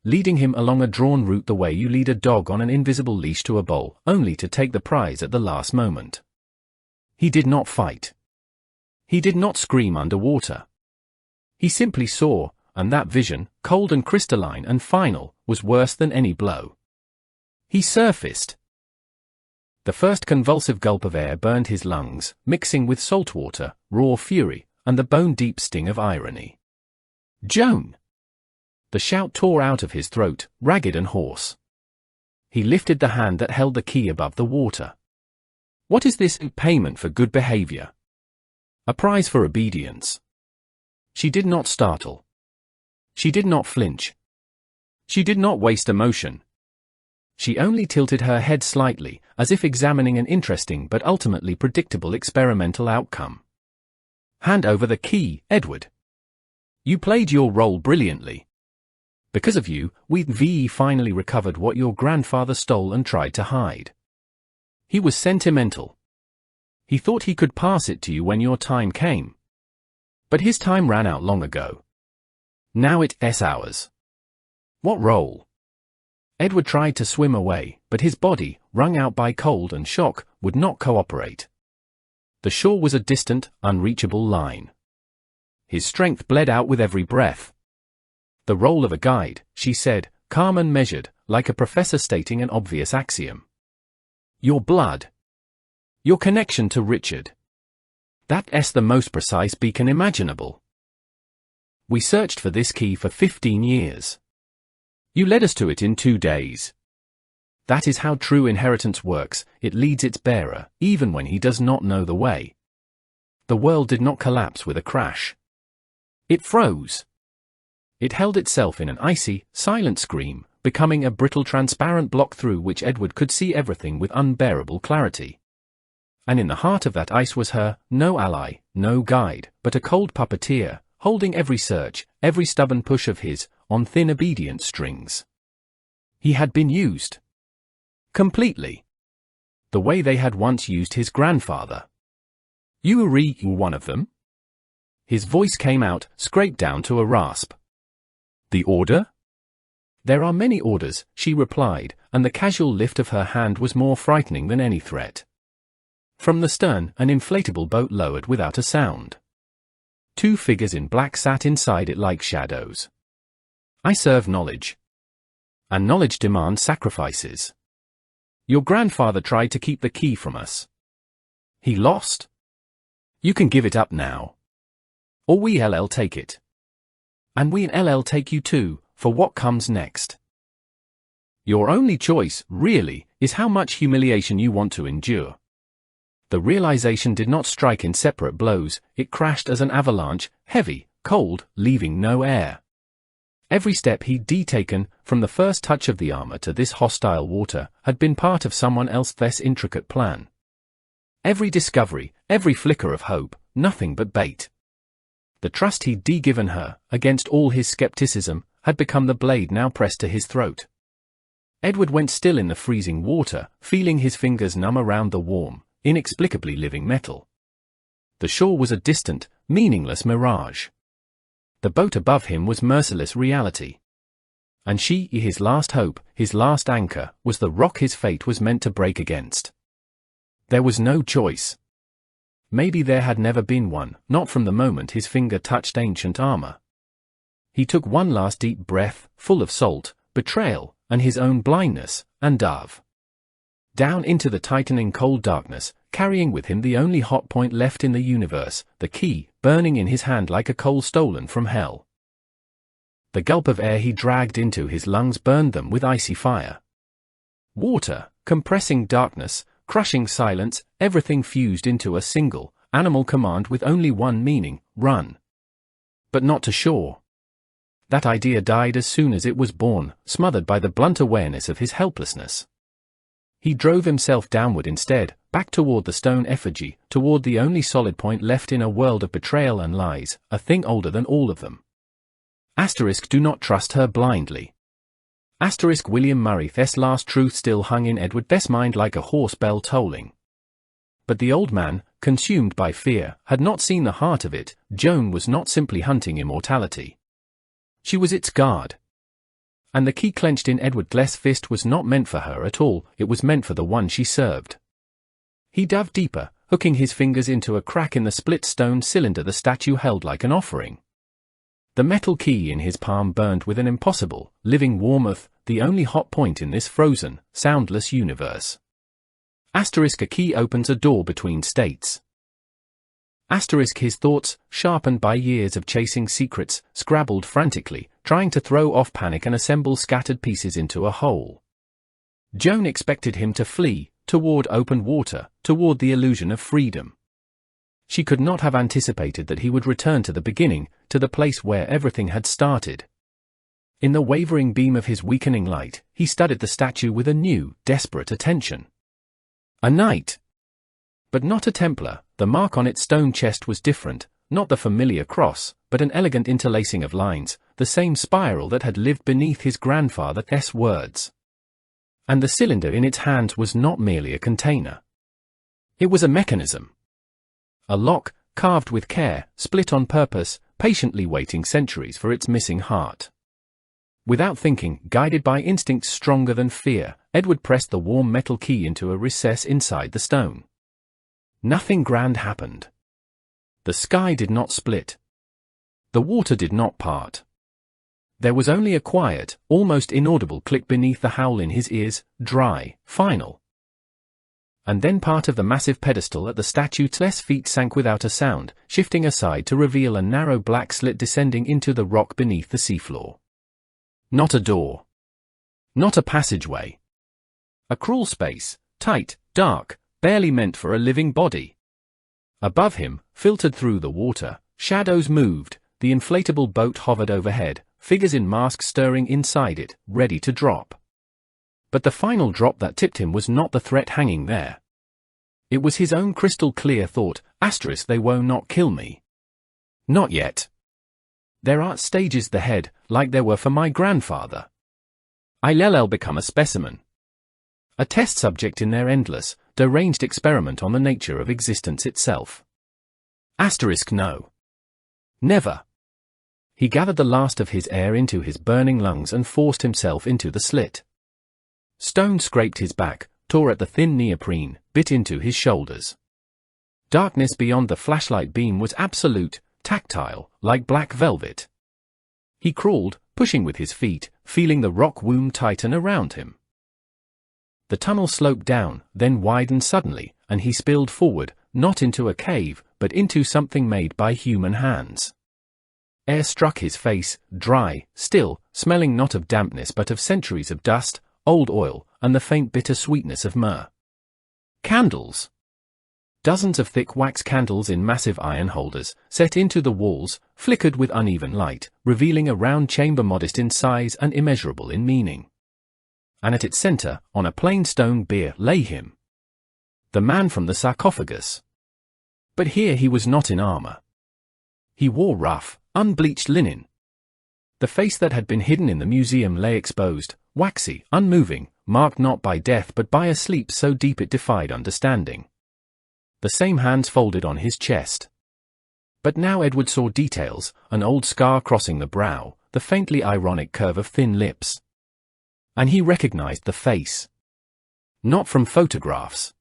Leading him along a drawn route the way you lead a dog on an invisible leash to a bowl, only to take the prize at the last moment. He did not fight. He did not scream underwater. He simply saw, and that vision, cold and crystalline and final, was worse than any blow. He surfaced. The first convulsive gulp of air burned his lungs, mixing with salt water, raw fury, and the bone-deep sting of irony. Joan! The shout tore out of his throat, ragged and hoarse. He lifted the hand that held the key above the water. What is this payment for good behavior? A prize for obedience. She did not startle. She did not flinch. She did not waste emotion. She only tilted her head slightly, as if examining an interesting but ultimately predictable experimental outcome. Hand over the key, Edward. You played your role brilliantly. Because of you, we finally recovered what your grandfather stole and tried to hide. He was sentimental. He thought he could pass it to you when your time came. But his time ran out long ago. Now it's ours. What role? Edward tried to swim away, but his body, wrung out by cold and shock, would not cooperate. The shore was a distant, unreachable line. His strength bled out with every breath. The role of a guide, she said, calm and measured, like a professor stating an obvious axiom. Your blood. Your connection to Richard. That's the most precise beacon imaginable. We searched for this key for 15 years. You led us to it in 2 days. That is how true inheritance works, it leads its bearer, even when he does not know the way. The world did not collapse with a crash. It froze. It held itself in an icy, silent scream, becoming a brittle transparent block through which Edward could see everything with unbearable clarity. And in the heart of that ice was her, no ally, no guide, but a cold puppeteer, holding every search, every stubborn push of his, on thin obedient strings. He had been used. Completely. The way they had once used his grandfather. You were one of them? His voice came out, scraped down to a rasp. The order? There are many orders, she replied, and the casual lift of her hand was more frightening than any threat. From the stern, an inflatable boat lowered without a sound. 2 figures in black sat inside it like shadows. I serve knowledge. And knowledge demands sacrifices. Your grandfather tried to keep the key from us. He lost? You can give it up now. Or we'll take it. And we'll take you too, for what comes next. Your only choice, really, is how much humiliation you want to endure. The realization did not strike in separate blows, it crashed as an avalanche, heavy, cold, leaving no air. Every step he'd taken, from the first touch of the armor to this hostile water, had been part of someone else's intricate plan. Every discovery, every flicker of hope, nothing but bait. The trust he'd given her, against all his skepticism, had become the blade now pressed to his throat. Edward went still in the freezing water, feeling his fingers numb around the warm, inexplicably living metal. The shore was a distant, meaningless mirage. The boat above him was merciless reality. And she, his last hope, his last anchor, was the rock his fate was meant to break against. There was no choice. Maybe there had never been one, not from the moment his finger touched ancient armor. He took one last deep breath, full of salt, betrayal, and his own blindness, and dove. Down into the tightening cold darkness, carrying with him the only hot point left in the universe, the key, burning in his hand like a coal stolen from hell. The gulp of air he dragged into his lungs burned them with icy fire. Water, compressing darkness, crushing silence, everything fused into a single, animal command with only one meaning: run. But not to shore. That idea died as soon as it was born, smothered by the blunt awareness of his helplessness. He drove himself downward instead, back toward the stone effigy, toward the only solid point left in a world of betrayal and lies, a thing older than all of them. Do not trust her blindly. William Murray's last truth still hung in Edward's mind like a horse bell tolling. But the old man, consumed by fear, had not seen the heart of it. Joan was not simply hunting immortality. She was its guard. And the key clenched in Edward's fist was not meant for her at all, it was meant for the one she served. He dove deeper, hooking his fingers into a crack in the split stone cylinder the statue held like an offering. The metal key in his palm burned with an impossible, living warmth, the only hot point in this frozen, soundless universe. A key opens a door between states. His thoughts, sharpened by years of chasing secrets, scrabbled frantically, trying to throw off panic and assemble scattered pieces into a whole. Joan expected him to flee, toward open water, toward the illusion of freedom. She could not have anticipated that he would return to the beginning, to the place where everything had started. In the wavering beam of his weakening light, he studied the statue with a new, desperate attention. A knight. But not a Templar. The mark on its stone chest was different, not the familiar cross, but an elegant interlacing of lines, the same spiral that had lived beneath his grandfather's words. And the cylinder in its hands was not merely a container. It was a mechanism. A lock, carved with care, split on purpose, patiently waiting centuries for its missing heart. Without thinking, guided by instincts stronger than fear, Edward pressed the warm metal key into a recess inside the stone. Nothing grand happened. The sky did not split. The water did not part. There was only a quiet, almost inaudible click beneath the howl in his ears, dry, final. And then part of the massive pedestal at the statue's feet sank without a sound, shifting aside to reveal a narrow black slit descending into the rock beneath the seafloor. Not a door. Not a passageway. A crawl space, tight, dark, barely meant for a living body. Above him, filtered through the water, shadows moved, the inflatable boat hovered overhead, figures in masks stirring inside it, ready to drop. But the final drop that tipped him was not the threat hanging there. It was his own crystal-clear thought, they will not kill me. Not yet. There are stages ahead, like there were for my grandfather. I'll become a specimen. A test subject in their endless, deranged experiment on the nature of existence itself. No. Never. He gathered the last of his air into his burning lungs and forced himself into the slit. Stone scraped his back, tore at the thin neoprene, bit into his shoulders. Darkness beyond the flashlight beam was absolute, tactile, like black velvet. He crawled, pushing with his feet, feeling the rock womb tighten around him. The tunnel sloped down, then widened suddenly, and he spilled forward, not into a cave, but into something made by human hands. Air struck his face, dry, still, smelling not of dampness but of centuries of dust, old oil, and the faint bitter sweetness of myrrh. Candles. Dozens of thick wax candles in massive iron holders, set into the walls, flickered with uneven light, revealing a round chamber modest in size and immeasurable in meaning. And at its center, on a plain stone bier, lay him. The man from the sarcophagus. But here he was not in armor. He wore rough, unbleached linen. The face that had been hidden in the museum lay exposed, waxy, unmoving, marked not by death but by a sleep so deep it defied understanding. The same hands folded on his chest. But now Edward saw details, an old scar crossing the brow, the faintly ironic curve of thin lips. And he recognized the face. Not from photographs.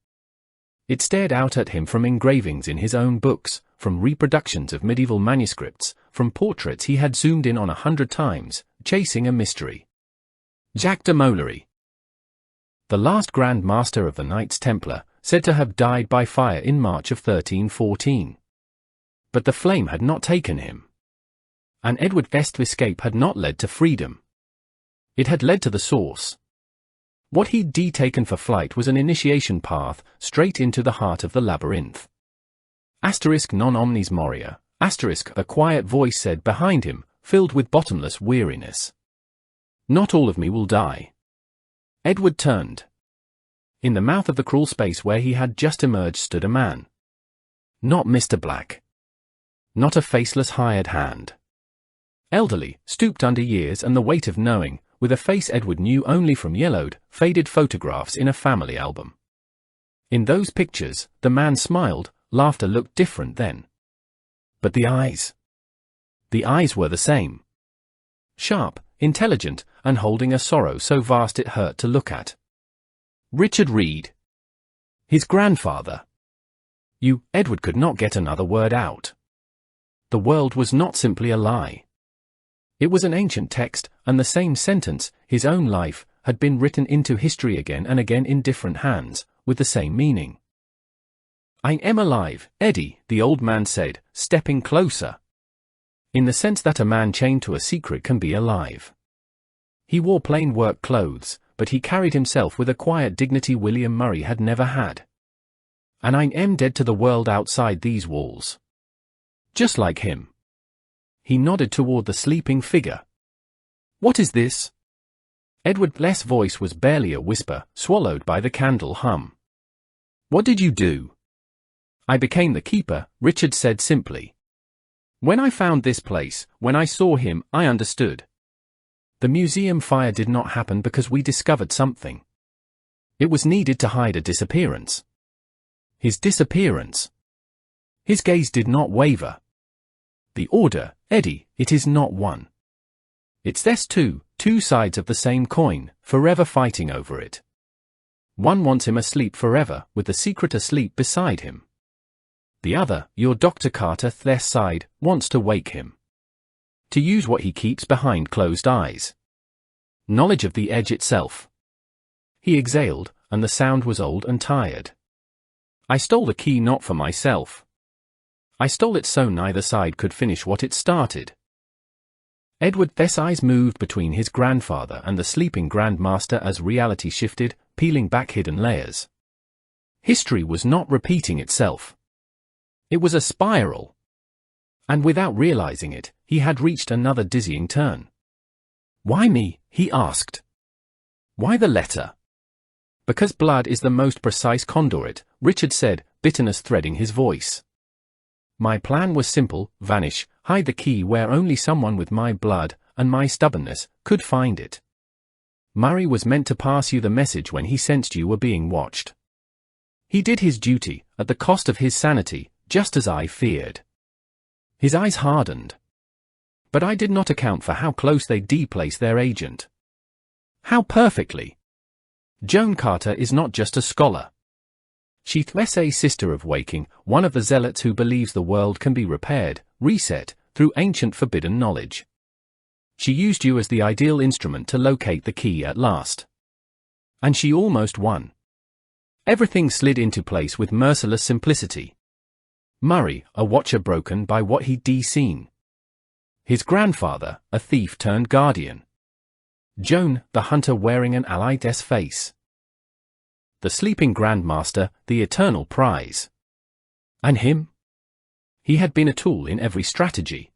It stared out at him from engravings in his own books, from reproductions of medieval manuscripts, from portraits he had zoomed in on 100 times, chasing a mystery. Jacques de Molay. The last Grand Master of the Knights Templar, said to have died by fire in March of 1314. But the flame had not taken him. And Edward's escape had not led to freedom. It had led to the source. What he'd taken for flight was an initiation path, straight into the heart of the labyrinth. Asterisk non omnis moria, asterisk, a quiet voice said behind him, filled with bottomless weariness. Not all of me will die. Edward turned. In the mouth of the crawl space where he had just emerged stood a man. Not Mr. Black. Not a faceless hired hand. Elderly, stooped under years and the weight of knowing, with a face Edward knew only from yellowed, faded photographs in a family album. In those pictures, the man smiled, laughter looked different then. But the eyes. The eyes were the same. Sharp, intelligent, and holding a sorrow so vast it hurt to look at. Richard Reed. His grandfather. Edward could not get another word out. The world was not simply a lie. It was an ancient text, and the same sentence, his own life, had been written into history again and again in different hands, with the same meaning. I am alive, Eddie, the old man said, stepping closer. In the sense that a man chained to a secret can be alive. He wore plain work clothes, but he carried himself with a quiet dignity William Murray had never had. And I am dead to the world outside these walls. Just like him. He nodded toward the sleeping figure. What is this? Edward's voice was barely a whisper, swallowed by the candle hum. What did you do? I became the keeper, Richard said simply. When I found this place, when I saw him, I understood. The museum fire did not happen because we discovered something. It was needed to hide a disappearance. His disappearance. His gaze did not waver. The order, Eddie, it is not one. It's there's two sides of the same coin, forever fighting over it. One wants him asleep forever, with the secret asleep beside him. The other, your Dr. Carter, their side, wants to wake him. To use what he keeps behind closed eyes. Knowledge of the edge itself. He exhaled, and the sound was old and tired. I stole the key not for myself. I stole it so neither side could finish what it started. Edward's eyes moved between his grandfather and the sleeping Grand Master as reality shifted, peeling back hidden layers. History was not repeating itself. It was a spiral. And without realizing it, he had reached another dizzying turn. Why me? He asked. Why the letter? Because blood is the most precise conduit, Richard said, bitterness threading his voice. My plan was simple, vanish, hide the key where only someone with my blood, and my stubbornness, could find it. Murray was meant to pass you the message when he sensed you were being watched. He did his duty, at the cost of his sanity, just as I feared. His eyes hardened. But I did not account for how close they'd placed their agent. How perfectly. Joan Carter is not just a scholar. She's a sister of waking, one of the zealots who believes the world can be repaired, reset, through ancient forbidden knowledge. She used you as the ideal instrument to locate the key at last. And she almost won. Everything slid into place with merciless simplicity. Murray, a watcher broken by what he'd seen. His grandfather, a thief turned guardian. Joan, the hunter wearing an allied's face. The sleeping grandmaster, the eternal prize. And him? He had been a tool in every strategy.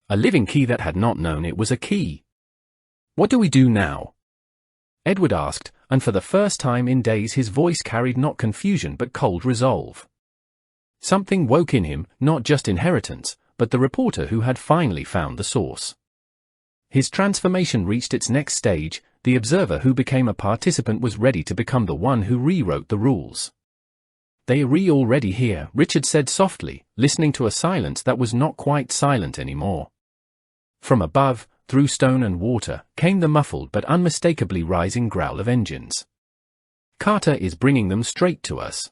A living key that had not known it was a key. What do we do now? Edward asked, and for the first time in days his voice carried not confusion but cold resolve. Something woke in him, not just inheritance, but the reporter who had finally found the source. His transformation reached its next stage. The observer who became a participant was ready to become the one who rewrote the rules. "They are already here," Richard said softly, listening to a silence that was not quite silent anymore. From above, through stone and water, came the muffled but unmistakably rising growl of engines. "Carter is bringing them straight to us.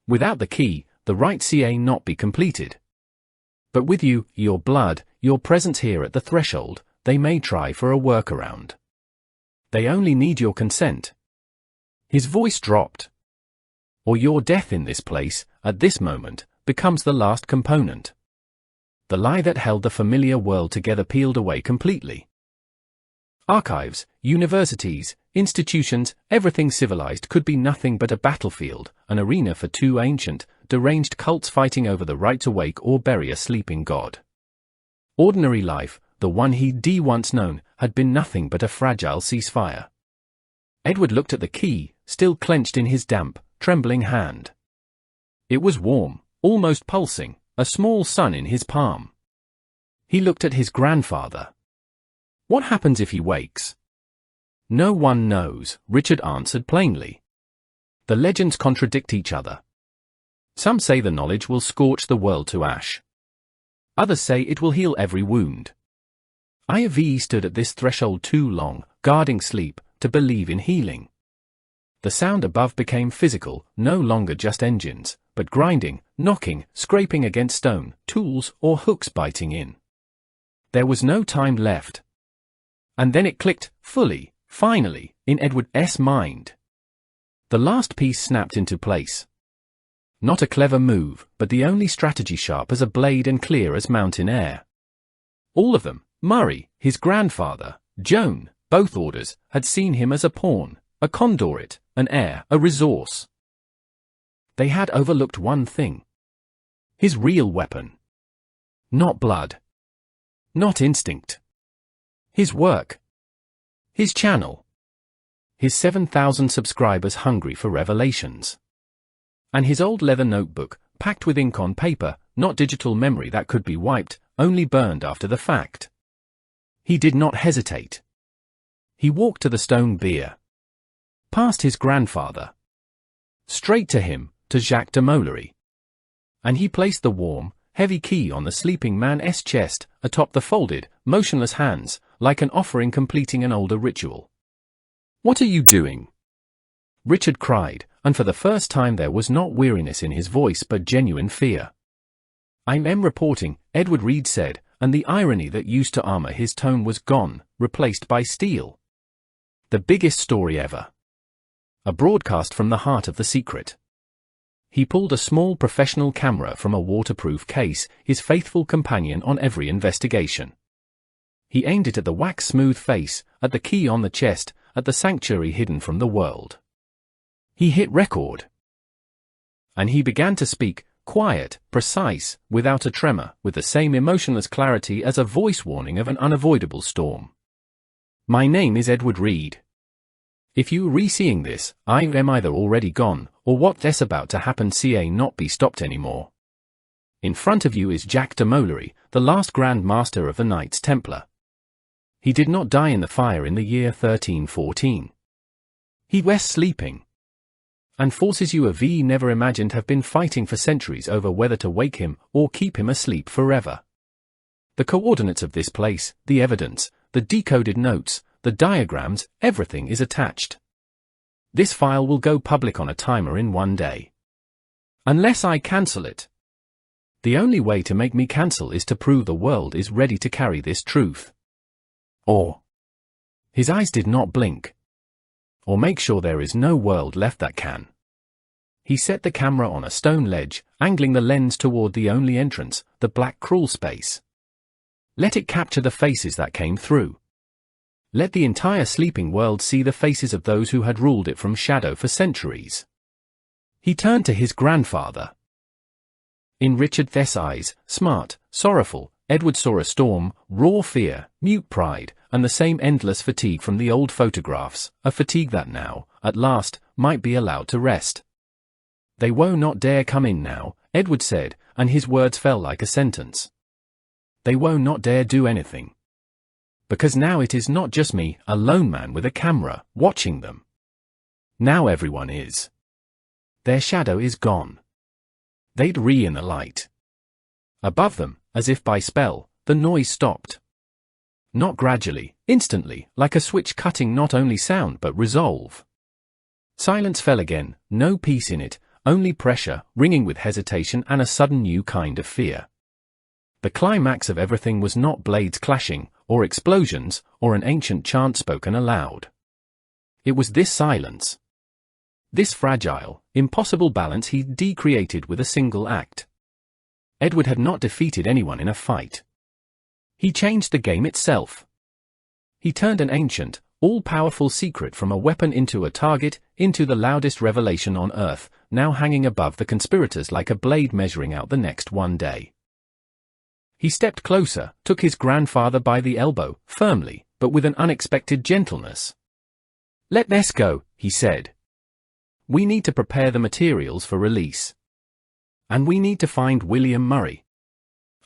Without the key, the rite may not be completed. But with you, your blood, your presence here at the threshold, they may try for a workaround. They only need your consent." His voice dropped. "Or your death in this place, at this moment, becomes the last component." The lie that held the familiar world together peeled away completely. Archives, universities, institutions, everything civilized could be nothing but a battlefield, an arena for two ancient, deranged cults fighting over the right to wake or bury a sleeping god. Ordinary life, the one he'd once known, had been nothing but a fragile ceasefire. Edward looked at the key, still clenched in his damp, trembling hand. It was warm, almost pulsing, a small sun in his palm. He looked at his grandfather. "What happens if he wakes?" "No one knows," Richard answered plainly. "The legends contradict each other. Some say the knowledge will scorch the world to ash. Others say it will heal every wound. I have stood at this threshold too long, guarding sleep, to believe in healing." The sound above became physical, no longer just engines, but grinding, knocking, scraping against stone, tools or hooks biting in. There was no time left. And then it clicked, fully, finally, in Edward's mind. The last piece snapped into place. Not a clever move, but the only strategy sharp as a blade and clear as mountain air. All of them, Murray, his grandfather, Joan, both orders, had seen him as a pawn, a conduit, an heir, a resource. They had overlooked one thing. His real weapon. Not blood. Not instinct. His work. His channel. His 7,000 subscribers hungry for revelations. And his old leather notebook, packed with ink on paper, not digital memory that could be wiped, only burned after the fact. He did not hesitate. He walked to the stone bier. Past his grandfather. Straight to him, to Jacques de Molay. And he placed the warm, heavy key on the sleeping man's chest, atop the folded, motionless hands, like an offering completing an older ritual. "What are you doing?" Richard cried, and for the first time there was not weariness in his voice but genuine fear. "I'm reporting," Edward Reed said, and the irony that used to armor his tone was gone, replaced by steel. "The biggest story ever. A broadcast from the heart of the secret." He pulled a small professional camera from a waterproof case, his faithful companion on every investigation. He aimed it at the wax-smooth face, at the key on the chest, at the sanctuary hidden from the world. He hit record. And he began to speak, quiet, precise, without a tremor, with the same emotionless clarity as a voice warning of an unavoidable storm. "My name is Edward Reed. If you re-seeing this, I am either already gone, or what's about to happen not be stopped anymore. In front of you is Jacques de Molay, the last Grand Master of the Knights Templar. He did not die in the fire in the year 1314. He was sleeping. And forces you have never imagined have been fighting for centuries over whether to wake him or keep him asleep forever. The coordinates of this place, the evidence, the decoded notes, the diagrams, everything is attached. This file will go public on a timer in one day. Unless I cancel it. The only way to make me cancel is to prove the world is ready to carry this truth. Or..." His eyes did not blink. "Or make sure there is no world left that can." He set the camera on a stone ledge, angling the lens toward the only entrance, the black crawl space. Let it capture the faces that came through. Let the entire sleeping world see the faces of those who had ruled it from shadow for centuries. He turned to his grandfather. In Richard Thess' eyes, smart, sorrowful, Edward saw a storm, raw fear, mute pride, and the same endless fatigue from the old photographs, a fatigue that now, at last, might be allowed to rest. "They woe not dare come in now," Edward said, and his words fell like a sentence. "They woe not dare do anything. Because now it is not just me, a lone man with a camera, watching them. Now everyone is. Their shadow is gone. They'd in the light." Above them, as if by spell, the noise stopped. Not gradually, instantly, like a switch cutting not only sound but resolve. Silence fell again, no peace in it, only pressure, ringing with hesitation and a sudden new kind of fear. The climax of everything was not blades clashing, or explosions, or an ancient chant spoken aloud. It was this silence. This fragile, impossible balance he decreated with a single act. Edward had not defeated anyone in a fight. He changed the game itself. He turned an ancient, all-powerful secret from a weapon into a target, into the loudest revelation on earth, now hanging above the conspirators like a blade measuring out the next one day. He stepped closer, took his grandfather by the elbow, firmly, but with an unexpected gentleness. "Let this go," he said. "We need to prepare the materials for release. And we need to find William Murray.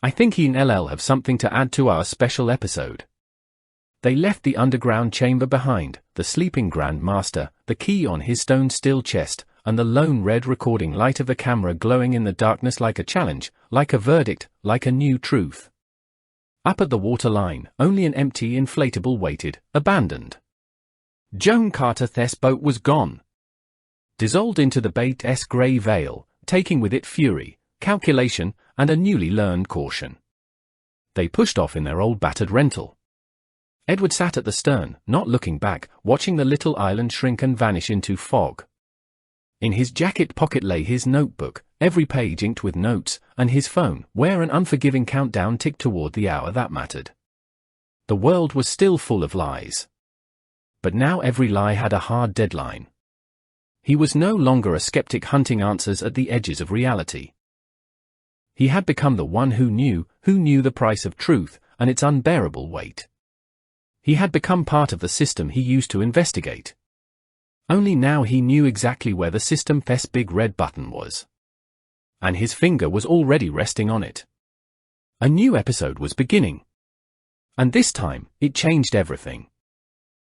I think he and LL have something to add to our special episode." They left the underground chamber behind, the sleeping Grand Master, the key on his stone-still chest, and the lone red recording light of the camera glowing in the darkness like a challenge, like a verdict, like a new truth. Up at the waterline, only an empty inflatable waited, abandoned. Joan Carter Thess' boat was gone. Dissolved into the bait's grey veil, taking with it fury, calculation, and a newly learned caution. They pushed off in their old battered rental. Edward sat at the stern, not looking back, watching the little island shrink and vanish into fog. In his jacket pocket lay his notebook, every page inked with notes, and his phone, where an unforgiving countdown ticked toward the hour that mattered. The world was still full of lies. But now every lie had a hard deadline. He was no longer a skeptic hunting answers at the edges of reality. He had become the one who knew the price of truth, and its unbearable weight. He had become part of the system he used to investigate. Only now he knew exactly where the system's big red button was. And his finger was already resting on it. A new episode was beginning. And this time, it changed everything.